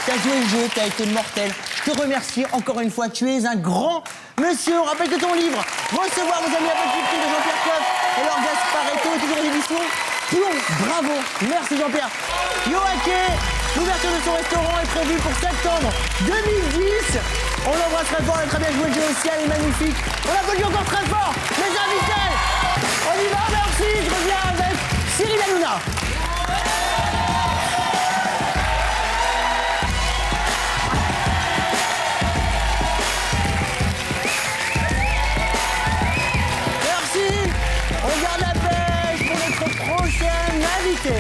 T'as joué le jeu, t'as été mortel. Je te remercie encore une fois. Tu es un grand monsieur. On rappelle que ton livre, Recevoir vos amis avec les de Jean-Pierre Coff et leur Gasparetto est toujours en édition. Plomb, bravo. Merci Jean-Pierre. Yoake, l'ouverture de son restaurant est prévue pour septembre 2010. On l'embrasse très fort, elle a très bien joué le jeu aussi, elle est magnifique. On applaudit encore très fort les invités. On y va, merci. Je reviens avec Cyril Hanouna. On garde la pêche pour notre prochain invité.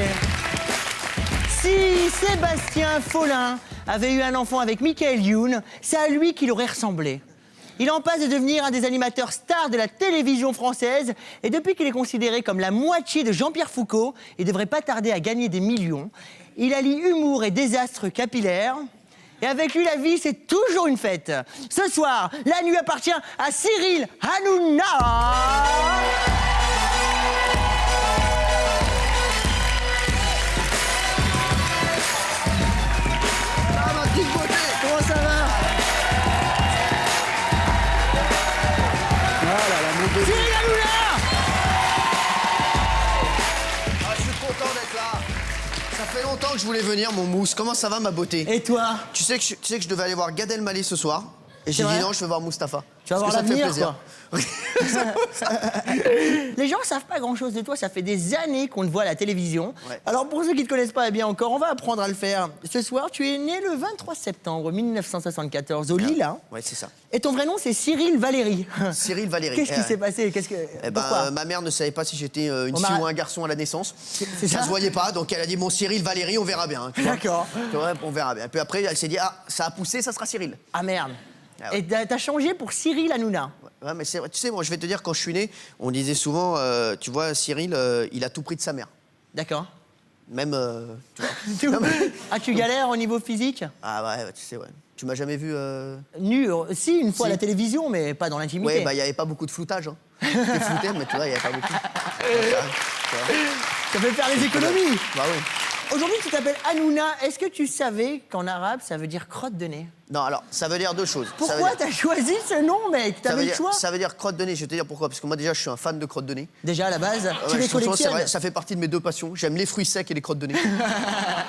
Si Sébastien Follin avait eu un enfant avec Michael Youn, c'est à lui qu'il aurait ressemblé. Il en passe de devenir un des animateurs stars de la télévision française et depuis qu'il est considéré comme la moitié de Jean-Pierre Foucault, il devrait pas tarder à gagner des millions. Il allie humour et désastre capillaire. Et avec lui, la vie, c'est toujours une fête. Ce soir, la nuit appartient à Cyril Hanouna. Comment ça va? Cyril Hanouna! Ah, je suis content d'être là. Ça fait longtemps que je voulais venir, mon mousse. Comment ça va, ma beauté? Et toi? Tu sais que je devais aller voir Gad Elmaleh ce soir. Et j'ai vrai dit non, je veux voir Mustapha. Tu vas voir Parce que ça me fait l'avenir, plaisir. Les gens savent pas grand-chose de toi, ça fait des années qu'on te voit à la télévision. Ouais. Alors pour ceux qui ne te connaissent pas bien encore, on va apprendre à le faire. Ce soir, tu es né le 23 septembre 1974 au Lille. Hein. Ouais, c'est ça. Et ton vrai nom, c'est Cyril Valéry. Cyril Valéry. Qu'est-ce qui s'est passé? Pourquoi? Ma mère ne savait pas si j'étais une On fille m'a- ou un garçon à la naissance. c'est Ça ça se voyait pas, donc elle a dit, bon, Cyril Valéry, on verra bien. Tu vois. D'accord. Tu vois, on verra bien. Puis après, elle s'est dit, ah, ça a poussé, ça sera Cyril. Ah merde. Ah ouais. Et t'as changé pour Cyril Hanouna. Ouais, mais c'est vrai. Tu sais, moi, je vais te dire, quand je suis né, on disait souvent, tu vois, Cyril, il a tout pris de sa mère. D'accord. Même, tu vois. Ah, tu galères au niveau physique? Ah ouais, tu sais, ouais. Tu m'as jamais vu... Nu, si, une fois Si. à la télévision, mais pas dans l'intimité. Ouais, bah, il n'y avait pas beaucoup de floutage. Hein. J'étais flouté, mais tu vois, il n'y avait pas beaucoup. Ça fait faire les économies. Bah oui. Aujourd'hui, tu t'appelles Hanouna. Est-ce que tu savais qu'en arabe, ça veut dire crotte de nez? Non, alors, ça veut dire deux choses. Pourquoi t'as choisi ce nom, mec? T'avais le choix? Ça veut dire crotte de nez. Je vais te dire pourquoi. Parce que moi, déjà, je suis un fan de crotte de nez. Déjà, à la base, tu Ouais, les franchement, c'est collectionnes. vrai, ça fait partie de mes deux passions. J'aime les fruits secs et les crottes de nez.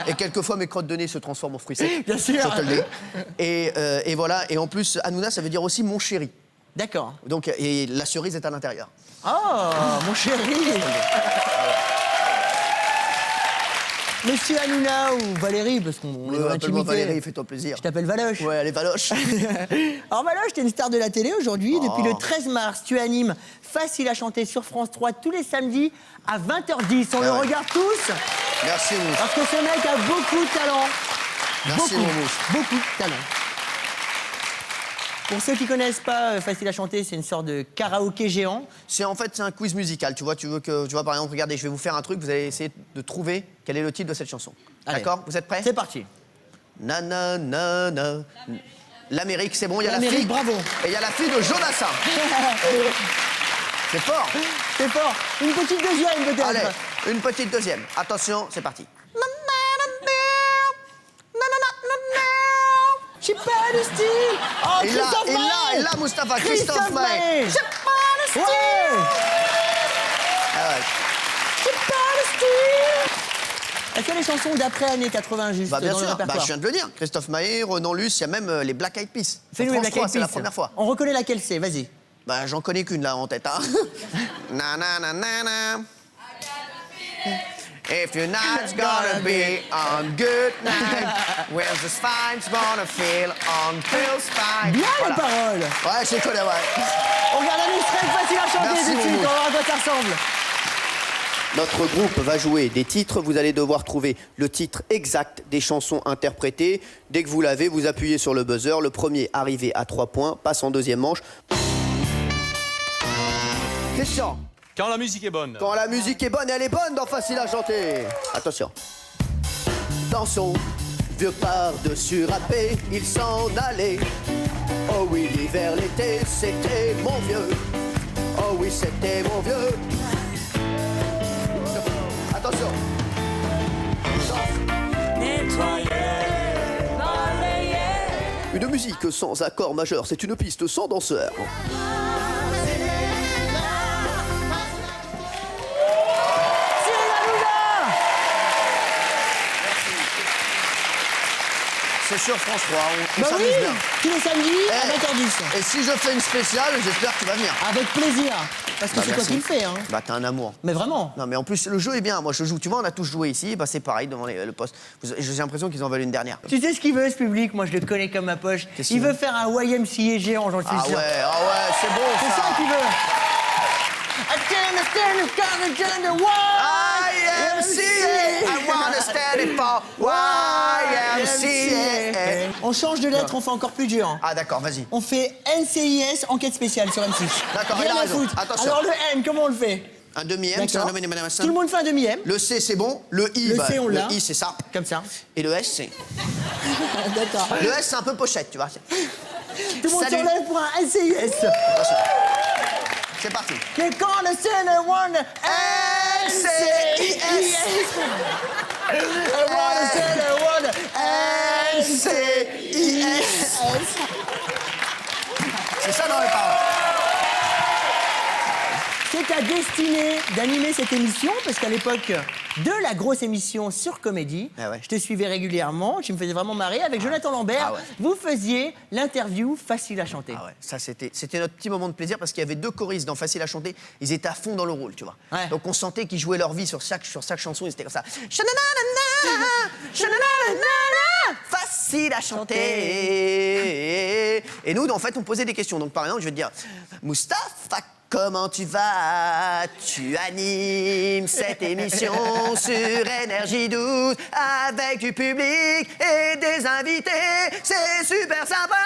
Et quelquefois, mes crottes de nez se transforment en fruits secs. Bien sûr. Je te le dis. Et voilà. Et en plus, Hanouna, ça veut dire aussi mon chéri. D'accord. Donc, et la cerise est à l'intérieur. Oh, mon chéri. Monsieur Hanouna ou Valérie, parce qu'on est dans Appelle-moi l'intimité. Valérie, fais-toi plaisir. Je t'appelle Valoche. Ouais, allez, Valoche. Alors Valoche, t'es une star de la télé aujourd'hui. Depuis Oh. le 13 mars, tu animes Facile à chanter sur France 3 tous les samedis à 20h10. On le ouais. regarde tous Merci, Mousse. parce que ce mec a beaucoup de talent. Merci, beaucoup, mon Mousse. beaucoup de talent. Pour ceux qui connaissent pas Facile à chanter, c'est une sorte de karaoké géant. C'est en fait c'est un quiz musical. Tu vois, par exemple, regardez, je vais vous faire un truc. Vous allez essayer de trouver quel est le titre de cette chanson. Allez. D'accord? Vous êtes prêts? C'est parti. Na na na na. L'Amérique, c'est bon. Il y a la L'Amérique, fille. bravo. Et il y a la fille de Jonassin. C'est fort. C'est fort. Une petite deuxième peut-être. Allez, une petite deuxième. Attention, c'est parti. J'ai pas de style. Oh, Et là, Christophe Maé. Mustapha, Christophe Maé. Maé. J'ai pas de style. Ouais. Ah ouais. J'ai pas de style. Est-ce qu'il y a des chansons d'après années 80 juste Bah bien dans le sûr, répertoire? je viens de le dire. Christophe Maé, Renan Luce, il y a même les Black Eyed Peas. Fais-nous les En France Black 3, Eyed c'est la Peas. première fois. On reconnaît laquelle c'est, vas-y. Bah j'en connais qu'une là en tête. Hein. Na na na na na. If your night's gonna be on good night, where's the spine's gonna feel on Phil's spine. Bien Voilà. les paroles. Ouais, je les connais, ouais. On regarde un extrait facile à chanter Merci, tout de suite, on Momo. va voir à quoi ça ressemble. Notre groupe va jouer des titres. Vous allez devoir trouver le titre exact des chansons interprétées. Dès que vous l'avez, vous appuyez sur le buzzer. Le premier arrivé à 3 points passe en deuxième manche. Christian, Quand la musique est bonne. quand la musique est bonne, elle est bonne dans Facile à chanter. Attention. Dans son vieux par-dessus râpé, il s'en allait. Oh oui, l'hiver, l'été, c'était mon vieux. Oh oui, c'était mon vieux. Attention. Une musique sans accord majeur, c'est une piste sans danseur. Cyril Hanouna. C'est sur France 3, on Bah oui, s'amuse bien. tous les samedis à Eh, 20h10. Et si je fais une spéciale, j'espère que tu vas venir. Avec plaisir. Parce que Bah, c'est toi merci. qui le fais, hein. Bah t'as un amour. Mais vraiment. Non mais en plus le jeu est bien, moi je joue, tu vois on a tous joué ici, bah c'est pareil devant le poste. J'ai l'impression qu'ils en veulent une dernière. Tu sais ce qu'il veut, ce public? Moi, je le connais comme ma poche. Qu'est-ce Il qu'il veut veut faire un YMCA géant, j'en suis Ah sûr. ouais, c'est bon C'est ça qu'il veut. YMCA, I wanna stand it for YMCA. On change de lettre, on fait encore plus dur. Ah d'accord, vas-y. On fait NCIS, enquête spéciale sur M6. D'accord, Rien il a à raison. foutre. Attention. Alors le M, comment on le fait? Un demi-M, c'est un D'accord. demi-M. Tout le monde fait un demi-M. Le C c'est bon, le I, Le bah, C, on l'a. le I c'est ça. Comme ça. Et le S c'est... D'accord. Le S c'est un peu pochette, tu vois. Tout le monde Salut. s'enlève pour un NCIS. Attention. C'est parti. You're gonna send a one NCIS. I wanna send a one NCIS. C'est ça dans les paroles. C'est à destinée d'animer cette émission, parce qu'à l'époque de la grosse émission sur Comédie, Ah ouais. je te suivais régulièrement, tu me faisais vraiment marrer. Avec Jonathan Lambert, Ah ouais. vous faisiez l'interview Facile à chanter. Ah ouais, ça c'était notre petit moment de plaisir parce qu'il y avait deux choristes dans Facile à chanter, ils étaient à fond dans le rôle, tu vois. Ouais. Donc on sentait qu'ils jouaient leur vie sur chaque chanson, ils étaient comme ça. Chananana, chananana, facile à chanter. Et nous, en fait, on posait des questions. Donc par exemple, je vais te dire, Mustapha, comment tu vas? Tu animes cette émission sur Énergie 12 avec du public et des invités. C'est super sympa.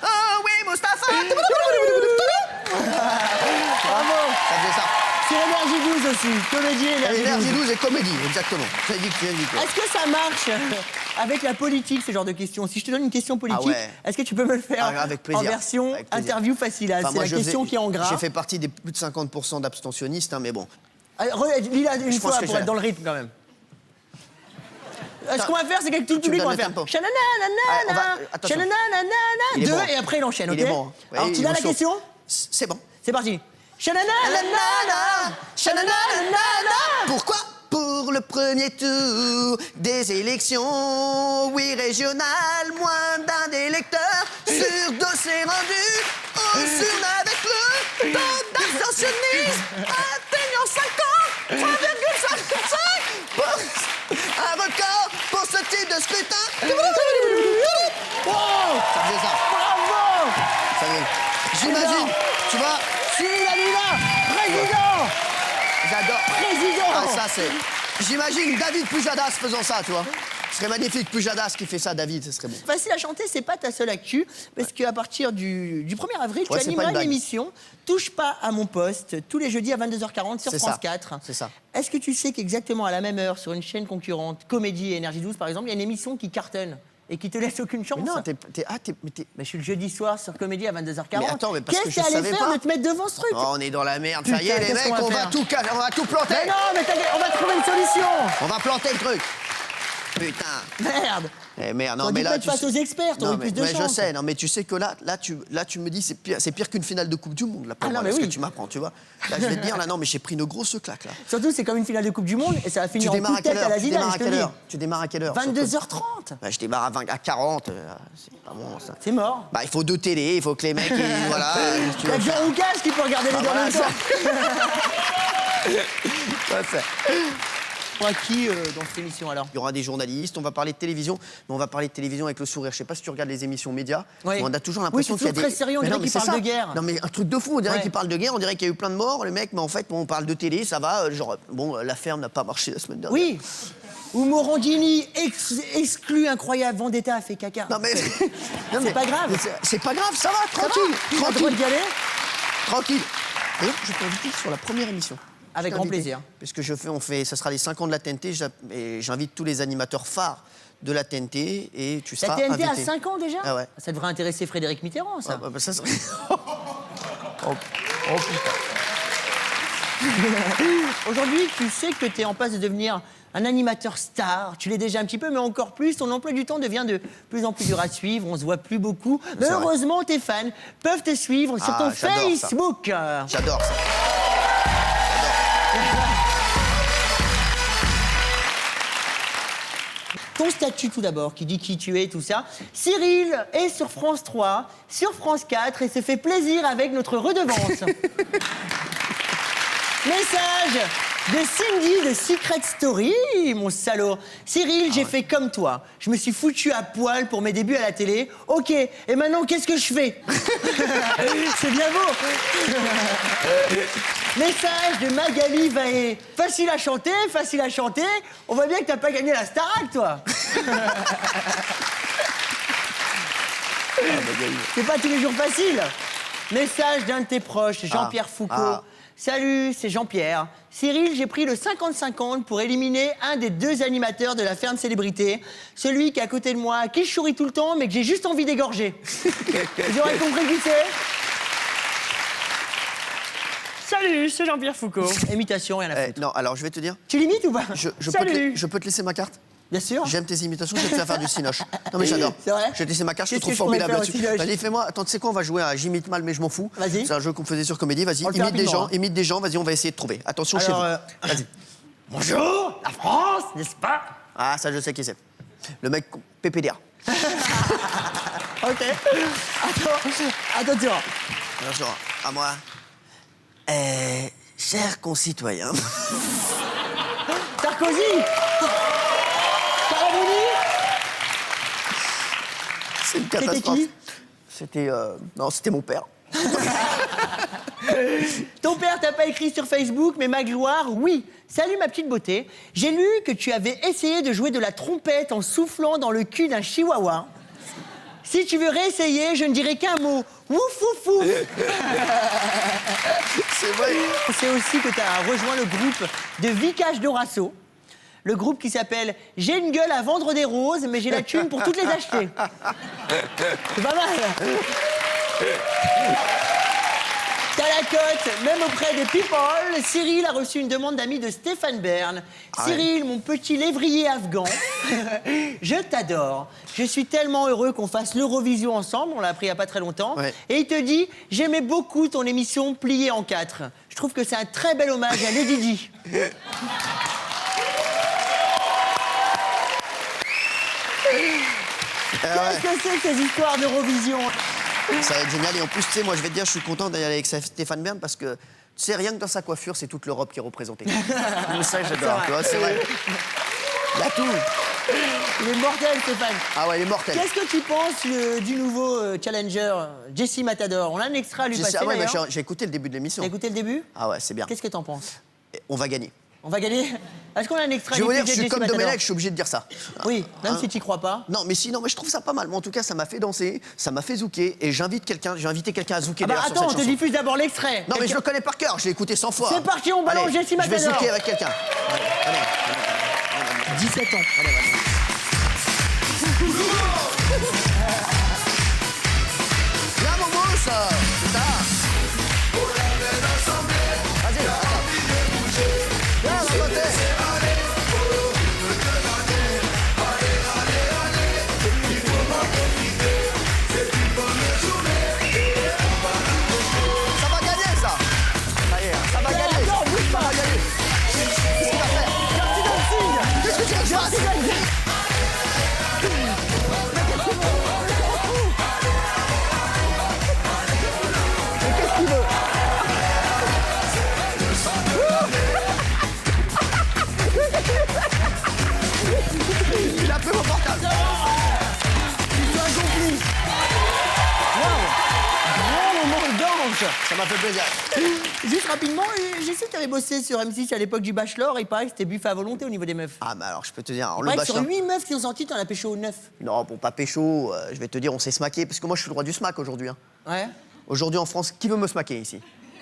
Oh oui, Mustapha. Bravo. Ça faisait ça. Sur Énergie 12 aussi, Comédie Énergie 12. Énergie 12 et comédie, exactement. Tu as dit que tu viens de dire. Est-ce que ça marche avec la politique, ce genre de questions? Si je te donne une question politique, Ah ouais. est-ce que tu peux me le faire Ah, avec plaisir. en version Avec plaisir. interview facile? Enfin, C'est moi, la je question faisais- qui est en gras. J'ai fait partie des plus de 50% d'abstentionnistes, hein, mais bon. Lis-la une Je pense fois que pour j'ai- être dans le rythme quand même. Ce qu'on va faire, c'est qu'avec tout le Tu me public, on va donnes le faire tempo. Chananana, on va- attention. chananana, Il est deux, bon. et après il enchaîne, ok? Il est bon. Alors Oui, tu il as me la chauffe. question? C'est bon. C'est parti. Chananana, Pourquoi? Pour le premier tour des élections, oui, régionales, moins d'un électeur sur dossier rendu aux urnes avec le taux d'abstentionnisme atteignant 53,55%. Un record pour ce type de scrutin. Oh, Ça faisait ça. bravo! Ça y est. J'imagine, tu vois, Cyril Hanouna, président! j'adore. Président! Ah, ça, c'est. J'imagine David Pujadas faisant ça, tu vois. Ce serait magnifique, Pujadas qui fait ça, David, ce serait bon. Facile à chanter, c'est pas ta seule actu, parce qu'à partir du 1er avril, Ouais, tu c'est pas animeras une blague. l'émission Touche pas à mon poste, tous les jeudis à 22h40 sur C'est France ça. 4. C'est ça. Est-ce que tu sais qu'exactement à la même heure, sur une chaîne concurrente, Comédie et Énergie 12 par exemple, il y a une émission qui cartonne et qui te laisse aucune chance? Mais non, mais Mais je suis le jeudi soir sur Comédie à 22h40. Mais attends, mais parce que Qu'est-ce je que t'allais savais faire pas. de te mettre devant ce truc? Oh, on est dans la merde. Putain, ça y est, les qu'est-ce mecs, qu'on va on va faire tout planter. Mais non, mais t'inquiète, on va trouver une solution. On va planter le truc. putain. Merde. Eh merde, non T'aurais mais dû là mettre face aux experts, t'aurais non, eu plus de mais je chance. sais, non mais tu sais que là tu me dis c'est pire qu'une finale de Coupe du Monde là pour Ah, moi, non, mais là, ce oui. que tu m'apprends, tu vois. Là je vais te dire là non mais j'ai pris une grosse claque là. Surtout, c'est comme une finale de Coupe du Monde et ça va Tu finir en démarres coup à de tête quelle à heure la Tu Zidane, démarres je à te quelle le dis. heure Tu démarres à quelle heure 22h30. Bah, je démarre à 40, c'est pas bon ça. C'est mort. Bah il faut 2 télés, il faut que les mecs voilà, tu Il y a veux que faire. Jean Roucas qui peut regarder les Bah, deux en voilà, même ça. temps. Ouais, c'est- On aura qui dans cette émission alors? Il y aura des journalistes, on va parler de télévision, mais on va parler de télévision avec le sourire. Je sais pas si tu regardes les émissions médias, Oui. mais on a toujours Oui, l'impression c'est qu'il y a toujours des... très sérieux, on Mais dirait non, mais qu'ils c'est parlent ça. de guerre. Non mais un truc de fou, on dirait Ouais. qu'ils parlent de guerre, on dirait qu'il y a eu plein de morts, les mecs, mais en fait, bon, on parle de télé, ça va, genre, bon, la ferme n'a pas marché la semaine dernière. Oui. Ou Morandini exclut incroyable Vendetta a fait caca. Non mais... C'est pas grave. C'est pas grave, ça va, Ça va tranquille, Tu as le droit d'y aller? tranquille. D'ailleurs, je peux inviter sur la première émission. Avec Je t'ai grand invité, plaisir. Puisque ça sera les 5 ans de la TNT, et j'invite tous les animateurs phares de la TNT et tu La seras TNT invité. a 5 ans déjà? Ah ouais. Ça devrait intéresser Frédéric Mitterrand, ça. Ah, bah, ça serait... Aujourd'hui, tu sais que tu es en passe de devenir un animateur star. Tu l'es déjà un petit peu, mais encore plus. Ton emploi du temps devient de plus en plus dur à suivre. On se voit plus beaucoup. Mais C'est vrai. heureusement, tes fans peuvent te suivre sur Ah, ton j'adore ça. Facebook. J'adore ça. Ton statut tout d'abord, qui dit qui tu es, tout ça. Cyril est sur France 3, sur France 4 et se fait plaisir avec notre redevance. Message de Cindy de Secret Story, mon salaud. Cyril, j'ai fait comme toi. Je me suis foutu à poil pour mes débuts à la télé. Ok, et maintenant, qu'est-ce que je fais? C'est bien beau. Message de Magali Vaé. Facile à chanter, facile à chanter. On voit bien que t'as pas gagné la Starac, toi. C'est pas tous les jours facile. Message d'un de tes proches, Jean-Pierre Foucault. Ah. Salut, c'est Jean-Pierre. Cyril, j'ai pris le 50-50 pour éliminer un des 2 animateurs de la ferme célébrité. Celui qui est à côté de moi, qui je souris tout le temps, mais que j'ai juste envie d'égorger. Vous aurez compris qui c'est? Salut, c'est Jean-Pierre Foucault. Imitation, rien à foutre. Non, alors je vais te dire, Tu l'imites ou pas? Salut. je peux te laisser ma carte. Bien sûr. J'aime tes imitations, je vais te faire faire du cinoche. Non mais j'adore. C'est vrai? Je vais te laisser ma carte, je te Qu'est-ce trouve que je pourrais formidable faire au là-dessus. cinoche? Vas-y, fais-moi. Attends, tu sais quoi, on va jouer à J'imite mal mais je m'en fous. Vas-y. C'est un jeu qu'on faisait sur Comédie, vas-y, On le fait rapidement, hein. imite des gens, vas-y, on va essayer de trouver. Attention chez Alors, vous. Vas-y. Bonjour, la France, n'est-ce pas? Ah, ça je sais qui c'est. Le mec PPDA. Ok. Attention. Bonjour, à moi. Chers concitoyens. Sarkozy. Carabouni. C'est une C'était catastrophe. qui? C'était non, c'était mon père. Ton père t'a pas écrit sur Facebook, mais ma gloire, oui. Salut ma petite beauté. J'ai lu que tu avais essayé de jouer de la trompette en soufflant dans le cul d'un chihuahua. Si tu veux réessayer, je ne dirai qu'un mot. Ouf, ouf, ouf. C'est vrai. On sait aussi que tu as rejoint le groupe de Vicage Dorasso. Le groupe qui s'appelle J'ai une gueule à vendre des roses, mais j'ai la thune pour toutes les acheter. C'est pas mal. T'as la cote, même auprès des people. Cyril a reçu une demande d'amis de Stéphane Bern. Cyril, mon petit lévrier afghan, je t'adore. Je suis tellement heureux qu'on fasse l'Eurovision ensemble, on l'a appris il y a pas très longtemps. Ouais. Et il te dit, j'aimais beaucoup ton émission pliée en 4. Je trouve que c'est un très bel hommage à Lady Di. Qu'est-ce que c'est que ces histoires d'Eurovision? Ça va être génial. Et en plus, tu sais, moi, je vais te dire, je suis content d'aller avec Stéphane Bern parce que, tu sais, rien que dans sa coiffure, c'est toute l'Europe qui est représentée. Ça, j'adore. Tu vois, c'est vrai. Il y a tout. Il est mortel, Stéphane. Ah ouais, il est mortel. Qu'est-ce que tu penses du nouveau challenger, Jesse Matador? On a un extra à lui passer, Ah ouais, mais d'ailleurs. j'ai écouté le début de l'émission. T'as écouté le début? Ah ouais, c'est bien. Qu'est-ce que t'en penses? On va gagner. On va gagner? Est-ce qu'on a un extrait Je vais vous dire, je diffusé suis de comme Jesse Matador? Domenech, je suis obligé de dire ça. Oui, même Hein si t'y crois pas. Non, mais si, non, mais je trouve ça pas mal. Moi, en tout cas, ça m'a fait danser, ça m'a fait zouker, et j'invite quelqu'un, j'ai invité quelqu'un à zouker Ah bah d'ailleurs sur attends, on cette te chanson. diffuse d'abord l'extrait. Non, mais je le connais par cœur, je l'ai écouté 100 fois. C'est parti, on balance Allez, Jesse Je vais Matador. zouker avec quelqu'un. Allez, 17 ans. Viens, mon mousse, c'est ça. Vas-y, attends. Viens, on va voter. Ça m'a fait plaisir. Juste rapidement, j'ai su que t'avais bossé sur M6 à l'époque du Bachelor et il paraît que c'était buffet à volonté au niveau des meufs. Ah, bah alors, je peux te dire, alors, Il le paraît que sur bachelor... 8 meufs qui sont sorties, t'en as pécho 9. Non, pour pas pécho, je vais te dire, on s'est smaqué, parce que moi, je suis le roi du smack aujourd'hui. Hein. Ouais. Aujourd'hui, en France, qui veut me smaquer ici?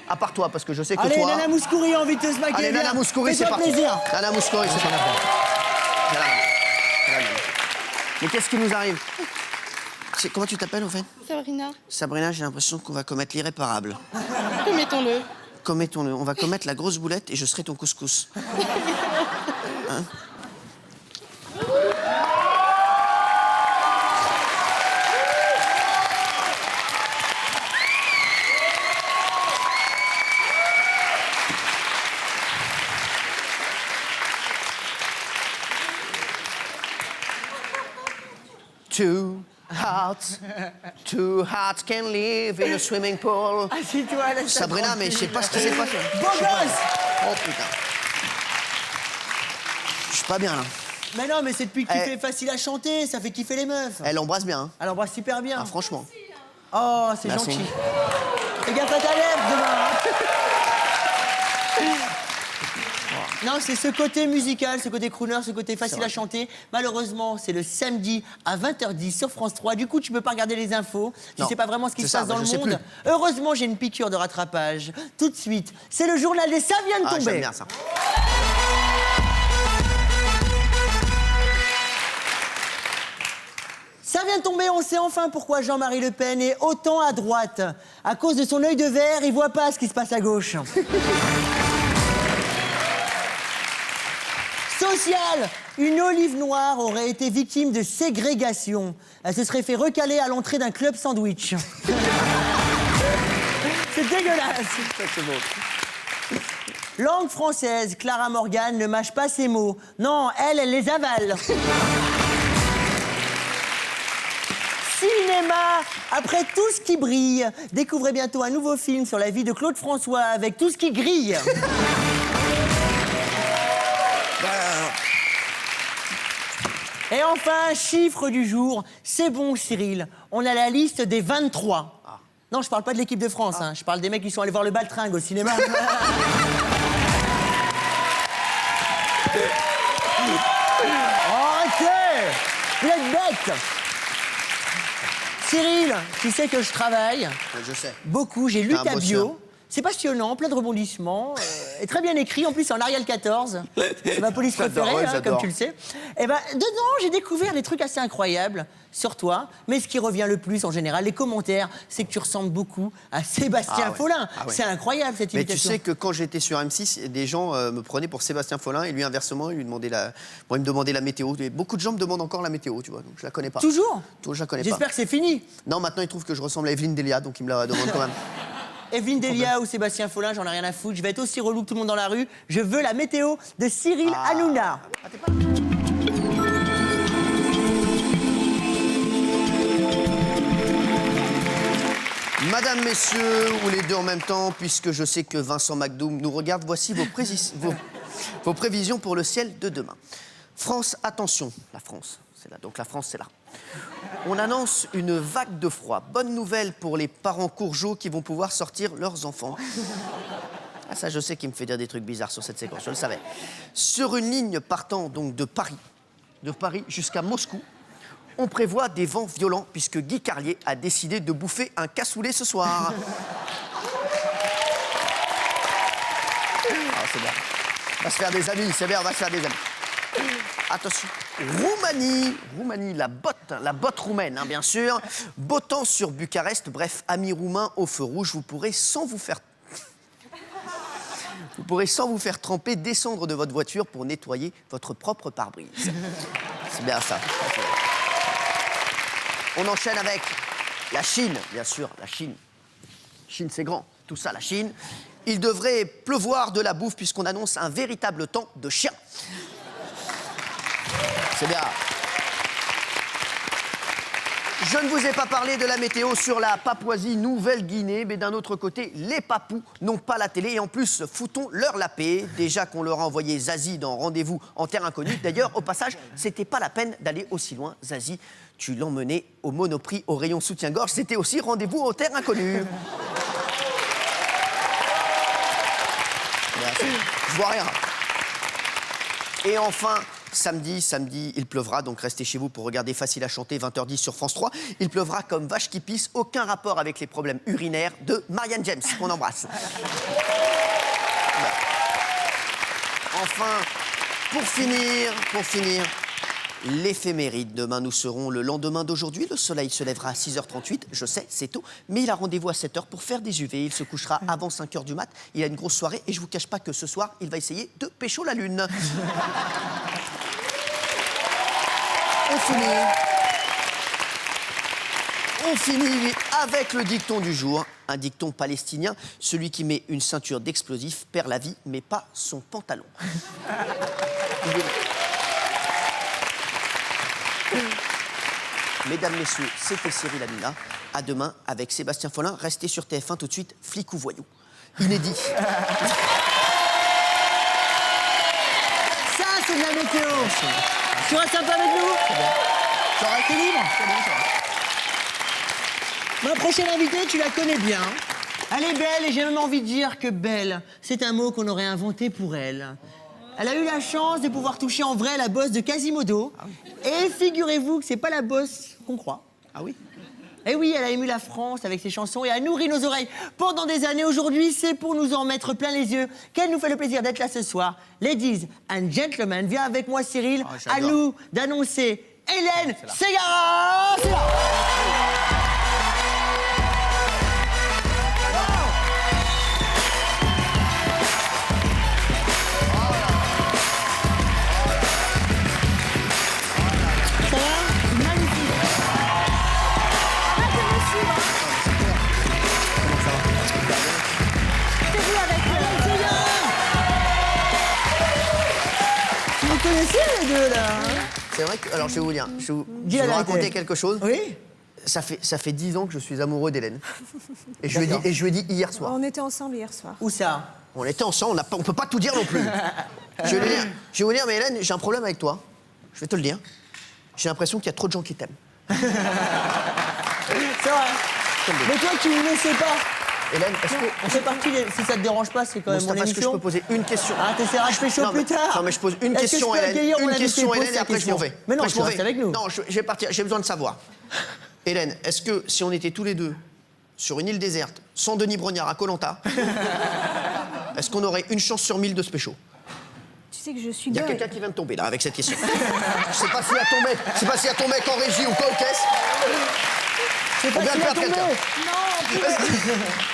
À part toi, parce que je sais que Allez, toi... Nana Mouskouri a envie de te smaquer. Allez, viens. Nana Mouskouri, c'est Fais-toi parti. plaisir. Nana Mouskouri, c'est parti. Mais qu'est-ce qui nous arrive? Comment tu t'appelles, en fait? Sabrina, Sabrina, j'ai l'impression qu'on va commettre l'irréparable. commettons-le. Commettons-le. On va commettre la grosse boulette et je serai ton couscous. Hein? Two hearts can live in a swimming pool. Assis-toi, laisse ta Sabrina, mais je sais pas ce qui s'est passé. Beau gosse. Oh putain. Je suis pas bien là. Mais non, mais c'est depuis que tu Eh. fais facile à chanter, ça fait kiffer les meufs. Elle embrasse bien. Hein. Elle embrasse super bien. Ah, franchement. Oh, c'est Merci. gentil. Fais gaffe à ta lèvre demain. hein. Non, c'est ce côté musical, ce côté crooner, ce côté facile à chanter. Malheureusement, c'est le samedi à 20h10 sur France 3. Du coup, tu peux pas regarder les infos. Tu Non. sais pas vraiment ce qui C'est se ça, passe dans bah, le je sais monde. plus. Heureusement, j'ai une piqûre de rattrapage. Tout de suite, c'est le journal des Ça vient de Ah, tomber. j'aime bien ça. Ça vient de tomber, on sait enfin pourquoi Jean-Marie Le Pen est autant à droite. À cause de son œil de verre, il voit pas ce qui se passe à gauche. Social, une olive noire aurait été victime de ségrégation. Elle se serait fait recaler à l'entrée d'un club sandwich. C'est dégueulasse. C'est beau. Langue française, Clara Morgan ne mâche pas ses mots. Non, elle les avale. Cinéma, après Tout ce qui brille, découvrez bientôt un nouveau film sur la vie de Claude François avec Tout ce qui grille. Et enfin, chiffre du jour, c'est bon Cyril, on a la liste des 23. Non, je parle pas de l'équipe de France, hein. Je parle des mecs qui sont allés voir le Baltringue au cinéma. Arrêtez! Vous êtes bêtes! Cyril, tu sais que je travaille Je sais. beaucoup, j'ai lu T'es un ta bosseur. bio. C'est passionnant, plein de rebondissements, et très bien écrit. En plus, c'est en Arial 14. C'est ma police J'adore, préférée, ouais, hein, j'adore. comme tu le sais. Et ben, dedans, j'ai découvert des trucs assez incroyables sur toi. Mais ce qui revient le plus, en général, les commentaires, c'est que tu ressembles beaucoup à Sébastien Ah ouais. Follin. Ah ouais. C'est incroyable, cette Mais tu imitation. sais que quand j'étais sur M6, des gens me prenaient pour Sébastien Follin et lui inversement, il me demandait la météo. Et beaucoup de gens me demandent encore la météo, tu vois, donc je la connais pas. Toujours Je la connais pas. J'espère que c'est fini. Non, maintenant ils trouvent que je ressemble à Evelyne Delia, donc ils me la demandent quand même. Evelyne Delia ou Sébastien Follin, j'en ai rien à foutre. Je vais être aussi relou que tout le monde dans la rue. Je veux la météo de Cyril Hanouna. Madame, messieurs, ou les deux en même temps, puisque je sais que Vincent McDoom nous regarde, voici vos prévisions pour le ciel de demain. France, attention, la France, c'est là, donc la France, c'est là. On annonce une vague de froid. Bonne nouvelle pour les parents courgeaux qui vont pouvoir sortir leurs enfants. Ah, ça, je sais qu'il me fait dire des trucs bizarres sur cette séquence, je le savais. Sur une ligne partant donc de Paris jusqu'à Moscou, on prévoit des vents violents puisque Guy Carlier a décidé de bouffer un cassoulet ce soir. Ah, c'est bien. On va se faire des amis, c'est bien, on va se faire des amis. Attention, Roumanie, la botte roumaine, hein, bien sûr. Beau temps sur Bucarest, bref, amis roumains au feu rouge, vous pourrez sans vous faire tremper, descendre de votre voiture pour nettoyer votre propre pare-brise. C'est bien ça. On enchaîne avec la Chine, bien sûr, la Chine. Chine, c'est grand. Tout ça, la Chine. Il devrait pleuvoir de la bouffe puisqu'on annonce un véritable temps de chien. C'est bien. Je ne vous ai pas parlé de la météo sur la Papouasie-Nouvelle-Guinée, mais d'un autre côté, les Papous n'ont pas la télé et en plus, foutons-leur la paix. Déjà qu'on leur a envoyé Zazie dans Rendez-vous en terre inconnue. D'ailleurs, au passage, c'était pas la peine d'aller aussi loin, Zazie. Tu l'emmenais au Monoprix, au rayon soutien-gorge. C'était aussi Rendez-vous en terre inconnue. Je vois rien. Et enfin, samedi, il pleuvra, donc restez chez vous pour regarder Facile à chanter, 20h10 sur France 3. Il pleuvra comme vache qui pisse, aucun rapport avec les problèmes urinaires de Marianne James, qu'on embrasse. Enfin, pour finir, l'éphéméride. Demain, nous serons le lendemain d'aujourd'hui. Le soleil se lèvera à 6h38. Je sais, c'est tôt, mais il a rendez-vous à 7h pour faire des UV. Il se couchera avant 5h du mat. Il a une grosse soirée et je vous cache pas que ce soir, il va essayer de pécho la lune. On finit avec le dicton du jour. Un dicton palestinien. Celui qui met une ceinture d'explosifs perd la vie, mais pas son pantalon. Mesdames, messieurs, c'était Cyril Hanouna. À demain avec Sébastien Follin. Restez sur TF1 tout de suite. Flic ou voyou. Inédit. Ça, c'est de la météo. Tu restes un peu avec nous? T'es libre? Ma prochaine invitée, tu la connais bien. Elle est belle et j'ai même envie de dire que belle, c'est un mot qu'on aurait inventé pour elle. Elle a eu la chance de pouvoir toucher en vrai la bosse de Quasimodo. Et figurez-vous que c'est pas la bosse qu'on croit. Ah oui? Eh oui, elle a ému la France avec ses chansons et a nourri nos oreilles pendant des années. Aujourd'hui, c'est pour nous en mettre plein les yeux qu'elle nous fait le plaisir d'être là ce soir. Ladies and gentlemen, viens avec moi Cyril, à nous d'annoncer Hélène Ségara. C'est là. Vous connaissez les deux là hein? C'est vrai que... Alors, je vais vous dire. Je vais Dis la vous vérité. raconter quelque chose. Oui. Ça fait 10 ans que je suis amoureux d'Hélène. Et je lui ai dit hier soir. On était ensemble hier soir. Où ça? On était ensemble, on peut pas tout dire non plus. Je vais vous dire, mais Hélène, j'ai un problème avec toi. Je vais te le dire. J'ai l'impression qu'il y a trop de gens qui t'aiment. C'est vrai. Mais toi, tu ne le sais pas. Hélène, est-ce que... On fait partie des... Si ça te dérange pas, c'est quand même mon Moustapha, est-ce que je émission. peux poser une question? Ah, t'essaieras, je fais chaud Non, plus mais- tard. Non, mais je pose une Est-ce que question, je peux Hélène. accueillir mon Une invité question, poser Hélène, et sa après je m'en question? vais. Mais non, Après, tu restes avec nous. Non, je vais partir, j'ai besoin de savoir. Hélène, est-ce que si on était tous les deux sur une île déserte, sans Denis Brognard à Koh Lanta, est-ce qu'on aurait une chance sur 1000 de se pécho? Tu sais que je suis Il y a goy. quelqu'un qui vient de tomber là avec cette question. Je sais pas s'il y a ton mec, je sais pas s'il y a ton mec en régie ou quoi aux caisses. C'est On pas vient si de la perdre tomber. quelqu'un.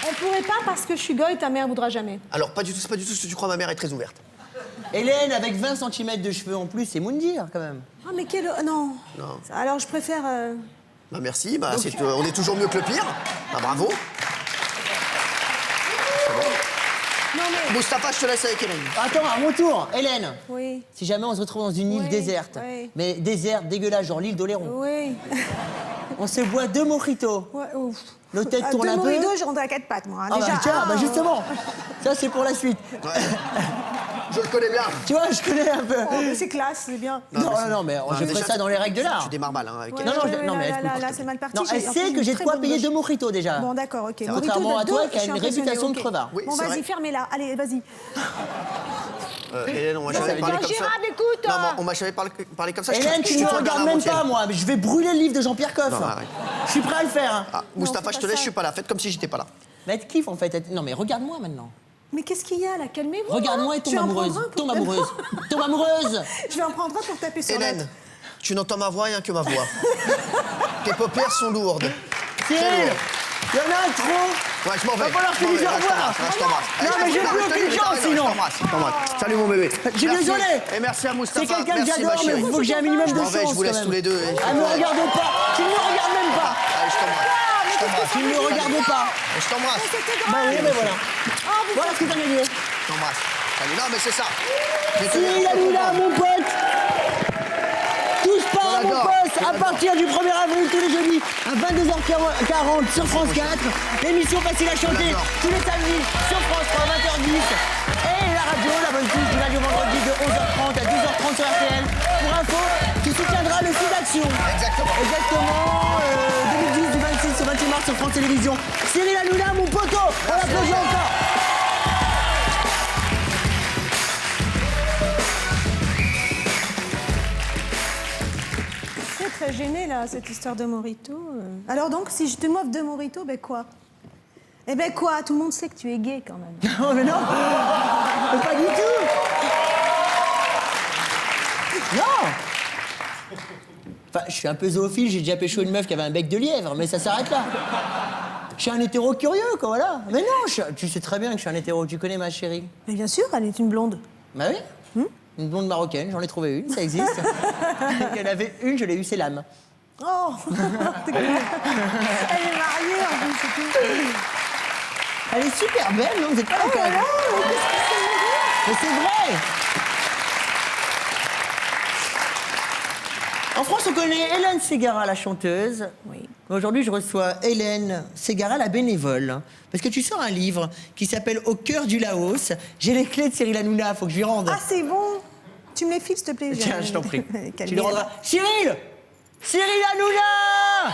On pourrait pas parce que je suis goy, ta mère voudra jamais. Alors pas du tout, c'est pas du tout ce que tu crois, ma mère est très ouverte. Hélène, avec 20 cm de cheveux en plus, c'est Moundir quand même. Ah mais quel... Non. Non. Alors je préfère... Bah merci, bah, on est toujours mieux que le pire. Bah bravo. Non mais... Moustapha, je te laisse avec Hélène. Attends, à mon tour, Hélène. Oui. Si jamais on se retrouve dans une île Oui, déserte, oui. mais déserte, dégueulasse, genre l'île d'Oléron, Oui. on se boit 2 mojitos. Ouais, ouf. Nos têtes tournent un Deux peu. moritos, je rentre à 4 pattes, moi. Ah Déjà, bah tiens, bah un, justement, ça c'est pour la suite. Ouais. Je le connais bien. Tu vois, je connais un peu. Oh, mais c'est classe, c'est bien. Non, mais je ferai ça dans les règles de l'art. Tu démarres mal hein, avec Ouais, Non, non, ouais, non, mais là, elle là, peut- là, c'est mal parti. Non, elle J'ai- en sait plus, que j'ai de très quoi bonne payer gauche. 2 mojitos déjà. Bon, d'accord, ok. Contrairement à toi qui a une réputation de crevard. Oui, Bon, c'est vas-y, vrai. fermez-la. Allez, vas-y. Hélène, on m'a Non, jamais mais parlé comme ça. Gérard, écoute. Non, mais on m'a jamais parlé comme ça. Hélène, tu ne me regardes même pas, moi. Je vais brûler le livre de Jean-Pierre Coff. Non, arrête. Je suis prêt à le faire. hein. Ah, Moustapha, c'est je te pas laisse, ça. je suis pas là. Faites comme si j'étais pas là. Mais elle te kiffe en fait. Non, mais regarde-moi maintenant. Mais qu'est-ce qu'il y a là? Calmez-vous. Regarde-moi et Je vais tombe en amoureuse. prendre un pour- Tombe amoureuse. Tombe amoureuse. Je vais en prendre un pour taper sur Hélène, l'autre. tu n'entends ma voix rien que ma voix. Tes paupières sont lourdes. Cyril, il y en a un trop. Ouais, je m'en vais. Va falloir que tu Je m'en dises vais. au revoir. Je t'embrasse. Non, mais j'ai plus aucune chance, sinon. Je t'embrasse. Salut mon bébé. Je suis Merci. désolé. Et merci à Moustapha. C'est quelqu'un que Merci, j'adore, ma mais chérie. il faut que j'ai un minimum Je de m'en chance. vais, je vous laisse quand tous même. les deux. Ah, ne me regarde pas. Tu ne me regardes même pas. Allez, je t'embrasse. Je t'embrasse. Tu ne me regardes pas. Je t'embrasse. C'était Bah grave. oui, mais voilà. Voilà ce que t'as gagné. Je t'embrasse. Salut. Non, mais c'est ça. J'ai tenu Cyril à te Hanouna, comprendre. mon pote. Touche pas à mon l'adore. poste Je à l'adore. partir du 1er avril tous les jeudis à 22h40 sur France 4. L'émission Facile à chanter l'adore. tous les samedis sur France 3 20h10. Et la radio, la bonne touche du lundi au vendredi de 11h30 à 12h30 sur RTL. Pour info, tu soutiendras le site d'action. Exactement. Exactement, 2010 du 26 au 28 mars sur France Télévisions. Cyril Hanouna, mon poteau, on l'applaudit encore. très gênée, là, cette histoire de Morito. Alors donc, si je te m'offre 2 Morito, ben quoi? Eh ben quoi? Tout le monde sait que tu es gay, quand même. Non, mais non. Pas du tout. Non. Enfin, je suis un peu zoophile, j'ai déjà pécho une meuf qui avait un bec de lièvre, mais ça s'arrête là. Je suis un hétéro curieux, quoi, voilà. Mais non, tu sais très bien que je suis un hétéro. Tu connais ma chérie? Mais bien sûr, elle est une blonde. Bah oui. Une blonde marocaine, j'en ai trouvé une, ça existe. Il y en avait une, je l'ai eue, c'est l'âme. Oh. Elle est mariée, en plus, c'est tout. Elle est super belle, non? Vous êtes pas Oh d'accord? là là, mais qu'est-ce que c'est? Mais c'est vrai! En France, on connaît Hélène Ségara, la chanteuse. Oui. Aujourd'hui, je reçois Hélène Ségara, la bénévole. Parce que tu sors un livre qui s'appelle Au cœur du Laos. J'ai les clés de Cyril Hanouna, faut que je lui rende. Ah, c'est bon. Tu me les files, s'il te plaît. Tiens, je t'en prie. Quelle Tu lui merde. rendras. Cyril! Cyril Hanouna!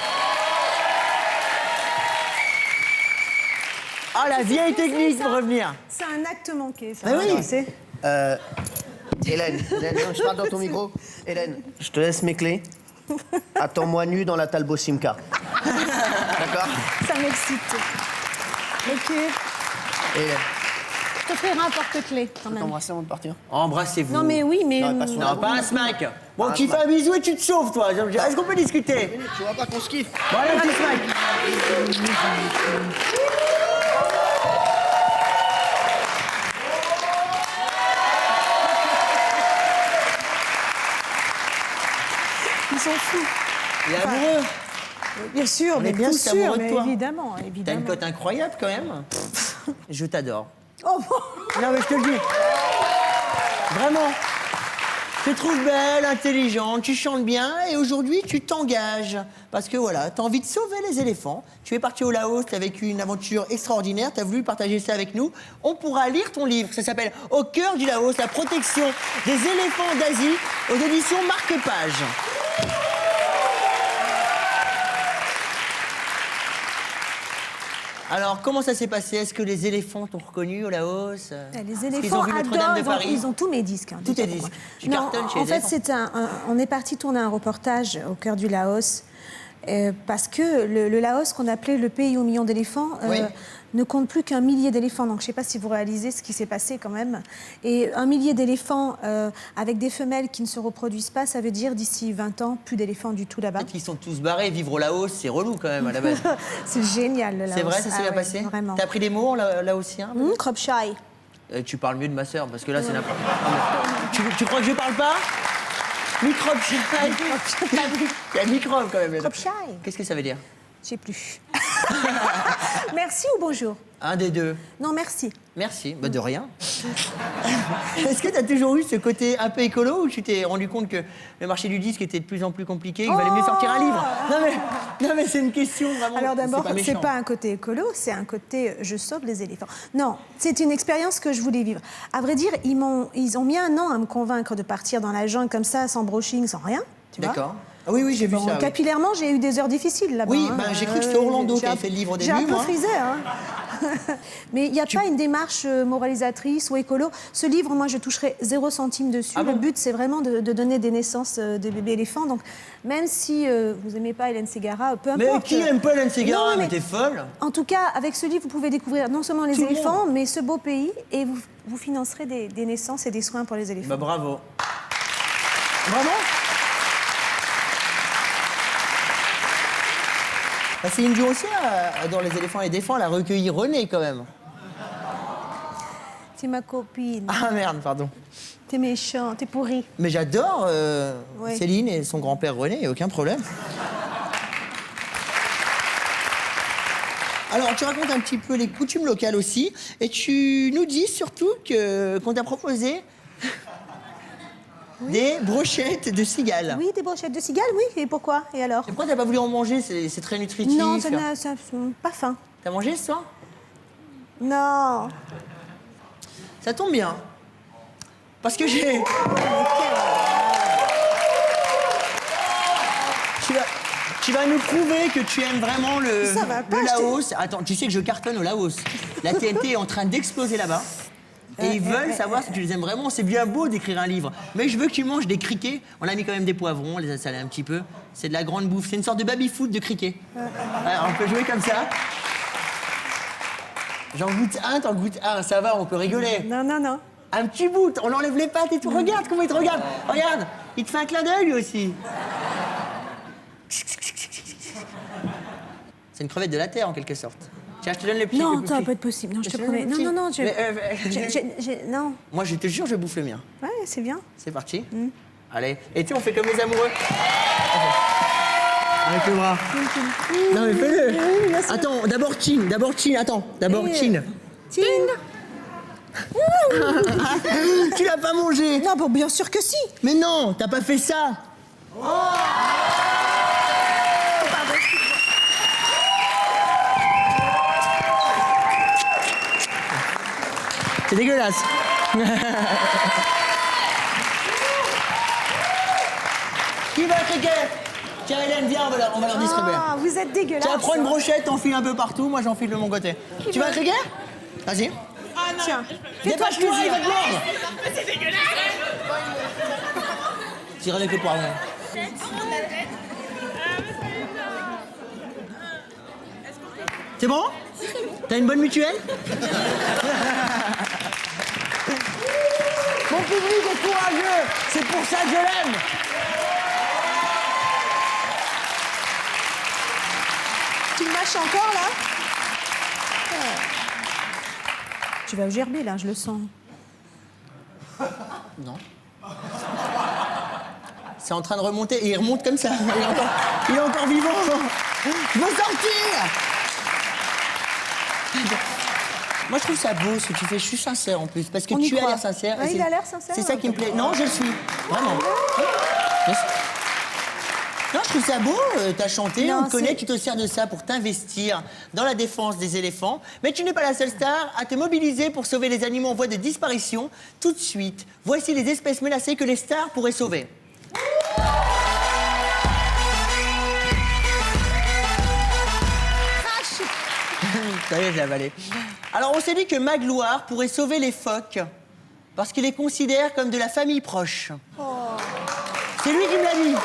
Ah, la vieille technique ça pour revenir. C'est un acte manqué, ça. Mais oui. Tu sais. Hélène, non, je parle dans ton micro. Hélène, je te laisse mes clés. Attends-moi nu dans la Talbot Simca. D'accord? Ça m'excite. Ok. Hélène, Je te ferai un porte-clés, quand même. t'embrasser avant de partir? Embrassez-vous. Non, mais oui, mais... Non, pas sur Non, pas un smack. Bon, Un tu fais smack. un bisou et tu te sauves, toi. Est-ce qu'on peut discuter? Tu vois pas qu'on se kiffe? Bon, allez, un petit smack. Ils sont fous. Il est amoureux. Bien sûr, On mais est bien bien sûr sûr, amoureux de mais toi. évidemment, T'as évidemment. une cote incroyable, quand même. Je t'adore. Oh, bon. Non, mais je te le dis. Vraiment. Je te trouve belle, intelligente, tu chantes bien et aujourd'hui, tu t'engages. Parce que voilà, t'as envie de sauver les éléphants. Tu es parti au Laos, t'as vécu une aventure extraordinaire, t'as voulu partager ça avec nous. On pourra lire ton livre. Ça s'appelle Au cœur du Laos, la protection des éléphants d'Asie aux éditions Marque-Page. Alors, comment ça s'est passé? Est-ce que les éléphants t'ont reconnu au Laos? Les Est-ce qu'ils éléphants ont vu Notre-Dame adorent, de Paris? ils ont tous mes disques. Hein, Tous tes déjà, pour disques. moi. Tu Non, cartonnes chez en les fait, éléphants. on est parti tourner un reportage au cœur du Laos parce que le Laos, qu'on appelait le pays aux millions d'éléphants, Oui. ne compte plus qu'1 millier d'éléphants. Donc, je ne sais pas si vous réalisez ce qui s'est passé quand même. Et 1 millier d'éléphants avec des femelles qui ne se reproduisent pas, ça veut dire d'ici 20 ans, plus d'éléphants du tout là-bas. Peut-être qu'ils sont tous barrés. Vivre au Laos, c'est relou quand même à la base. C'est génial, le Laos. C'est vrai, ça s'est Ah bien ouais, passé? Vraiment. T'as appris des mots en laotien? Kropchai. Tu parles mieux de ma sœur, parce que là, c'est n'importe quoi. Tu crois que je parle pas? Microbe. Il y a microbe quand même. là-dedans. Kropchai. Qu'est-ce que ça veut dire? Je sais plus. Merci ou bonjour? Un des deux. Non, merci. Merci. Bah, de rien. Est-ce que tu as toujours eu ce côté un peu écolo ou tu t'es rendu compte que le marché du disque était de plus en plus compliqué, qu'il valait mieux sortir un livre? Non mais c'est une question vraiment. Alors d'abord, c'est méchant. pas un côté écolo, c'est un côté je sauve les éléphants. Non, c'est une expérience que je voulais vivre. À vrai dire, ils ont mis 1 an à me convaincre de partir dans la jungle comme ça, sans brushing, sans rien. Tu vois. D'accord. Ah oui, j'ai vu Bon, ça. oui. capillairement, j'ai eu des heures difficiles là-bas. Oui, hein. bah, j'ai cru que c'était Orlando J'ai qui avait un- fait le livre au J'ai un début, peu moi. frisé, hein. Mais il n'y a pas une démarche moralisatrice ou écolo. Ce livre, moi, je toucherai 0 centime dessus. Ah bon Le but, c'est vraiment de donner des naissances de bébés éléphants. Donc, même si vous n'aimez pas Hélène Ségara, peu importe. Mais qui aime pas Hélène Ségara? Non, Mais t'es folle. En tout cas, avec ce livre, vous pouvez découvrir non seulement les Tout le éléphants, mais ce beau pays, et vous financerez des naissances et des soins pour les éléphants. Bah bravo. Vraiment? Bah, Céline Dion aussi adore les éléphants et les défend. Elle a recueilli René quand même. T'es ma copine, Ah merde, pardon. t'es méchant, t'es pourri. Mais j'adore Ouais. Céline et son grand-père René, il n'y a aucun problème. Alors, tu racontes un petit peu les coutumes locales aussi, et tu nous dis surtout qu'on t'a proposé des brochettes de cigale. Oui, des brochettes de cigale, oui, et pourquoi? Et alors? Et pourquoi t'as pas voulu en manger? C'est très nutritif. Non, ça n'a pas faim. T'as mangé ce soir? Non. Ça tombe bien. Parce que j'ai... Tu vas nous prouver que tu aimes vraiment Ça va pas, le je t'ai- Laos. Attends, tu sais que je cartonne au Laos. La TNT est en train d'exploser là-bas. Et ils veulent savoir si tu les aimes vraiment. C'est bien beau d'écrire un livre, mais je veux que tu manges des criquets. On a mis quand même des poivrons, on les a salés un petit peu. C'est de la grande bouffe. C'est une sorte de baby-food de criquets. Alors, on peut jouer comme ça. J'en goûte un, t'en goûtes un. Ça va, on peut rigoler. Non, non, non. Un petit bout, on enlève les pattes et tout. Regarde comment il te regarde. Regarde, il te fait un clin d'œil lui aussi. C'est une crevette de la terre en quelque sorte. Tiens, je te donne le pied. Non, ça va pas être possible. Non, je te promets. Non, non, non. Non. Moi, je te jure, je bouffe le mien. Ouais, c'est bien. C'est parti. Allez. Et tu, on fait comme les amoureux. Avec le bras. Non, mais fais-le. Attends, d'abord chin. Attends, d'abord chin. Tine. Tu l'as pas mangé. Non, bon, bien sûr que si. Mais non, t'as pas fait ça. C'est dégueulasse. Qui va criquet? Tiens, Hélène, viens, on va leur distribuer. Ah, vous êtes dégueulasse. Tiens, prends une brochette, t'enfiles un peu partout, moi j'enfile de mon côté. Tu vas criquet? Vas-y. Tiens. Dépêche-toi, il va te mordre. C'est dégueulasse. Tire avec le poivron. C'est bon? T'as une bonne mutuelle? Mon public est courageux, c'est pour ça que je l'aime. Tu le mâches encore, là? Tu vas gerber, là, je le sens. Non. C'est en train de remonter et il remonte comme ça. Il est encore vivant. Je veux sortir. Moi, je trouve ça beau ce que tu fais. Je suis sincère en plus, parce que On y tu as croit. l'air sincère. Ouais, et il c'est- a l'air sincère, C'est ça qui me plaît. Non, je le suis. Vraiment. Yes. Non, je trouve ça beau. T'as chanté, Non, on te connaît, c'est- tu te sers de ça pour t'investir dans la défense des éléphants. Mais tu n'es pas la seule star à te mobiliser pour sauver les animaux en voie de disparition. Tout de suite, voici les espèces menacées que les stars pourraient sauver. Ça y est, j'ai avalé. Alors, on s'est dit que Magloire pourrait sauver les phoques parce qu'il les considère comme de la famille proche. C'est lui qui me l'a dit.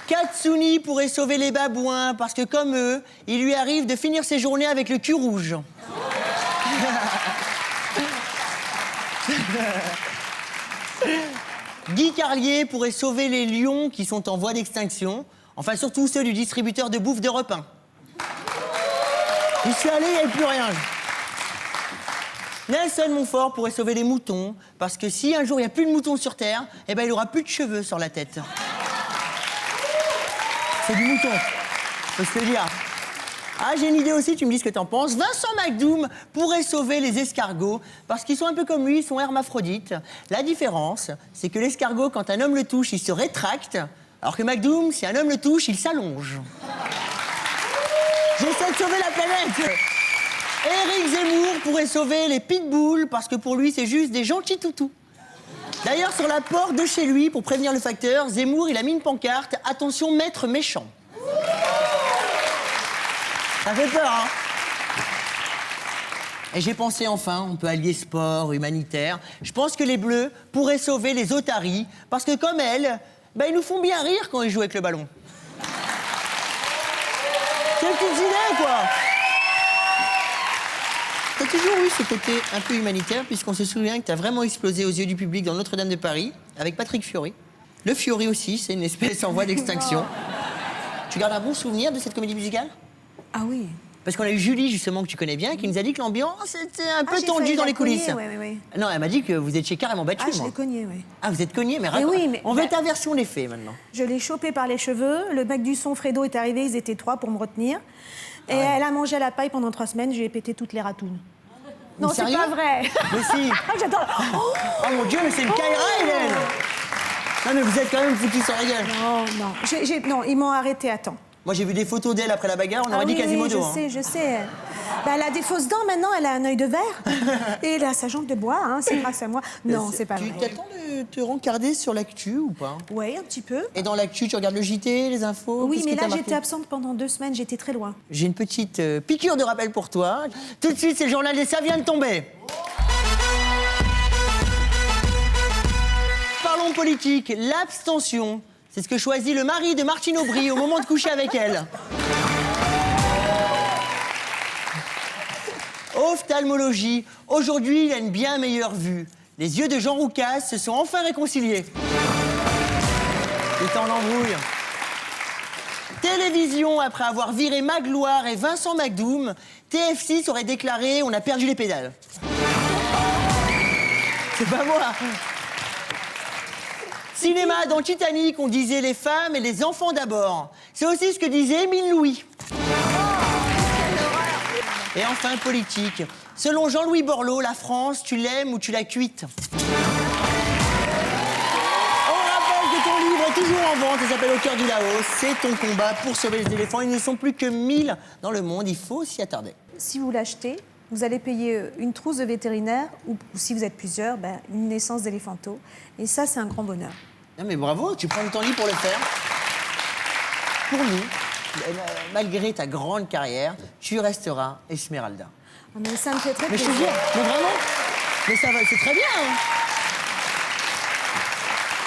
Katsuni pourrait sauver les babouins parce que, comme eux, il lui arrive de finir ses journées avec le cul rouge. Guy Carlier pourrait sauver les lions qui sont en voie d'extinction. Enfin, surtout ceux du distributeur de bouffe d'Europe 1. J'y suis allé, il n'y avait plus rien. Nelson Montfort pourrait sauver les moutons, parce que si un jour il n'y a plus de moutons sur Terre, eh ben, il n'aura plus de cheveux sur la tête. C'est du mouton, faut se le dire. Ah, j'ai une idée aussi, tu me dis ce que t'en penses. Vincent McDoom pourrait sauver les escargots, parce qu'ils sont un peu comme lui, ils sont hermaphrodites. La différence, c'est que l'escargot, quand un homme le touche, il se rétracte, alors que McDoom, si un homme le touche, il s'allonge. J'essaie de sauver la planète. Éric Zemmour pourrait sauver les pitbulls, parce que pour lui, c'est juste des gentils toutous. D'ailleurs, sur la porte de chez lui, pour prévenir le facteur, Zemmour, il a mis une pancarte « Attention, maître méchant ». Ça fait peur, hein? Et j'ai pensé enfin, on peut allier sport, humanitaire. Je pense que les Bleus pourraient sauver les otaries, parce que comme elles, ben, ils nous font bien rire quand ils jouent avec le ballon. C'est une petite idée, quoi. T'as toujours eu ce côté un peu humanitaire, puisqu'on se souvient que t'as vraiment explosé aux yeux du public dans Notre-Dame de Paris, avec Patrick Fiori. Le Fiori aussi, c'est une espèce en voie d'extinction. Tu gardes un bon souvenir de cette comédie musicale? Ah oui. Parce qu'on a eu Julie, justement, que tu connais bien, qui nous a dit que l'ambiance était un peu j'ai tendue failli dans la les coulisses. cogner, ouais. Non, elle m'a dit que vous étiez carrément battu, Ah, je moi. l'ai cogné, oui. Ah, vous êtes cogné, mais raconte. oui, mais- On veut ta version des faits, maintenant. Je l'ai chopé par les cheveux. Le mec du son, Fredo, est arrivé. Ils étaient 3 pour me retenir. Et elle a mangé à la paille pendant 3 semaines. Je lui ai pété toutes les ratounes. Non, c'est sérieux pas vrai. Mais si. Ah, j'adore. Oh, Oh mon Dieu, mais c'est une Kaira, Hélène. Non, mais vous êtes quand même foutus sur la gueule. non, non. Non, ils m'ont arrêté à temps. Moi, j'ai vu des photos d'elle après la bagarre, on aurait Ah dit oui, Quasimodo. oui, je sais. Bah, elle a des fausses dents maintenant, elle a un œil de verre. Et elle a sa jambe de bois, hein, c'est grâce à moi. Non, c'est pas Tu vrai. as le temps de te rencarder sur l'actu ou pas? Oui, un petit peu. Et dans l'actu, tu regardes le JT, les infos? Oui, Qu'est-ce mais qui t'a là, marqué? j'étais absente pendant 2 semaines, j'étais très loin. J'ai une petite piqûre de rappel pour toi. Tout de suite, c'est le journal des Ça vient de tomber. Parlons politique. L'abstention, c'est ce que choisit le mari de Martine Aubry au moment de coucher avec elle. Ophtalmologie. Aujourd'hui, il a une bien meilleure vue. Les yeux de Jean Roucas se sont enfin réconciliés. Il est en embrouille. Télévision, après avoir viré Magloire et Vincent McDoom, TF6 aurait déclaré « On a perdu les pédales ». C'est pas moi. Cinéma, dans Titanic, on disait les femmes et les enfants d'abord. C'est aussi ce que disait Émile Louis. Et enfin, politique. Selon Jean-Louis Borloo, la France, tu l'aimes ou tu l'as cuite. On rappelle que ton livre est toujours en vente, il s'appelle Au cœur du Laos. C'est ton combat pour sauver les éléphants. Ils ne sont plus que 1000 dans le monde, il faut s'y attarder. Si vous l'achetez, vous allez payer une trousse de vétérinaire ou si vous êtes plusieurs, ben, une naissance d'éléphanto. Et ça, c'est un grand bonheur. Non mais bravo, tu prends le temps libre pour le faire. Pour nous, malgré ta grande carrière, tu resteras Esmeralda. Ah, mais ça me fait très Mais je te plaisir. jure, mais vraiment, mais ça va, c'est très bien. Hein.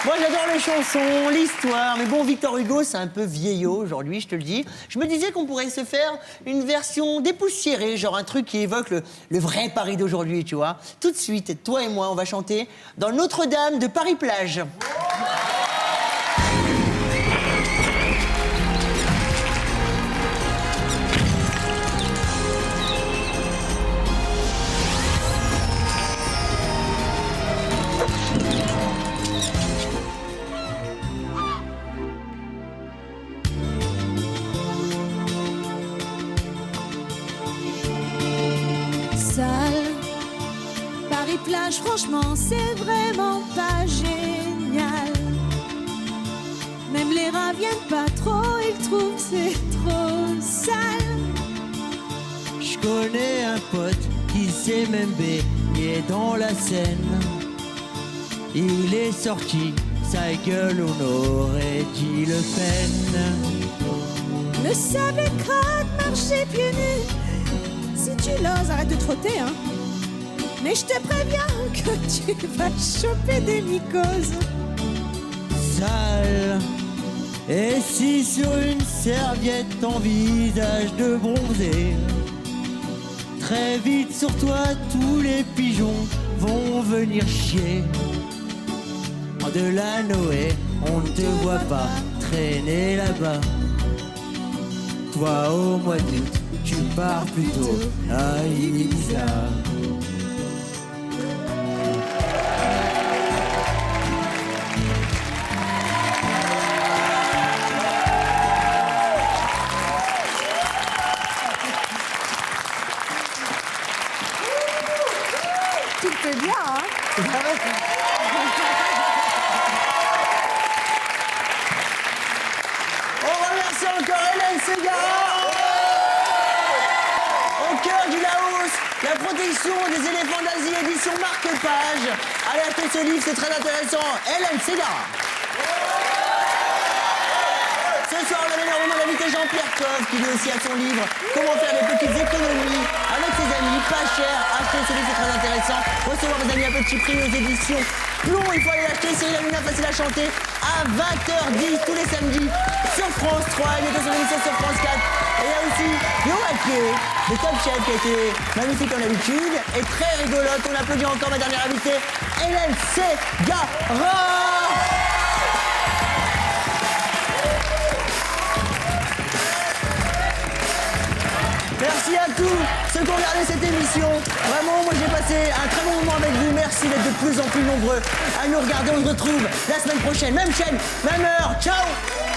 Moi, j'adore les chansons, l'histoire, mais bon, Victor Hugo, c'est un peu vieillot aujourd'hui, je te le dis. Je me disais qu'on pourrait se faire une version dépoussiérée, genre un truc qui évoque le vrai Paris d'aujourd'hui, tu vois. Tout de suite, toi et moi, on va chanter dans Notre-Dame de Paris-Plage. Sale, Paris-Plage, franchement, c'est vraiment pas génial. Même les rats viennent pas trop, ils trouvent que c'est trop sale. Je connais un pote qui s'est même baigné dans la Seine. Il est sorti, sa gueule, on aurait dit Le Pen. Le sable est crade, marcher pieds nus. Si tu l'oses, arrête de te frotter, hein. Mais je te préviens que tu vas choper des mycoses. Sale. Et si sur une serviette t'envisages de bronzer, très vite sur toi tous les pigeons vont venir chier. En de la Noé, on ne te voit pas traîner là-bas. Toi au mois d'août, tu pars plutôt à Ibiza. Tu le fais bien, hein. On remercie encore Hélène Ségara. Au cœur du Laos, la protection des éléphants d'Asie, édition marque-page. Allez acheter ce livre, c'est très intéressant. Hélène Ségara. Ce soir, on a énormément d'invité Jean-Pierre Coff, qui lui aussi a son livre Comment faire des petites économies avec ses amis, pas cher. Achetez ce livre, c'est très intéressant. Recevoir vos amis à petit prix aux éditions Plomb, il faut aller l'acheter. Cyril Hanouna, facile à chanter, à 20h10 tous les samedis sur France 3. Il est sur l'émission sur France 4. Et il y a aussi Yoaké de Top Chef qui a été magnifique comme d'habitude et très rigolote. On applaudit encore ma dernière invitée, Hélène Ségara. Merci à tous ceux qui ont regardé cette émission. Vraiment, moi j'ai passé un très bon moment avec vous. Merci d'être de plus en plus nombreux à nous regarder. On se retrouve la semaine prochaine, même chaîne, même heure. Ciao!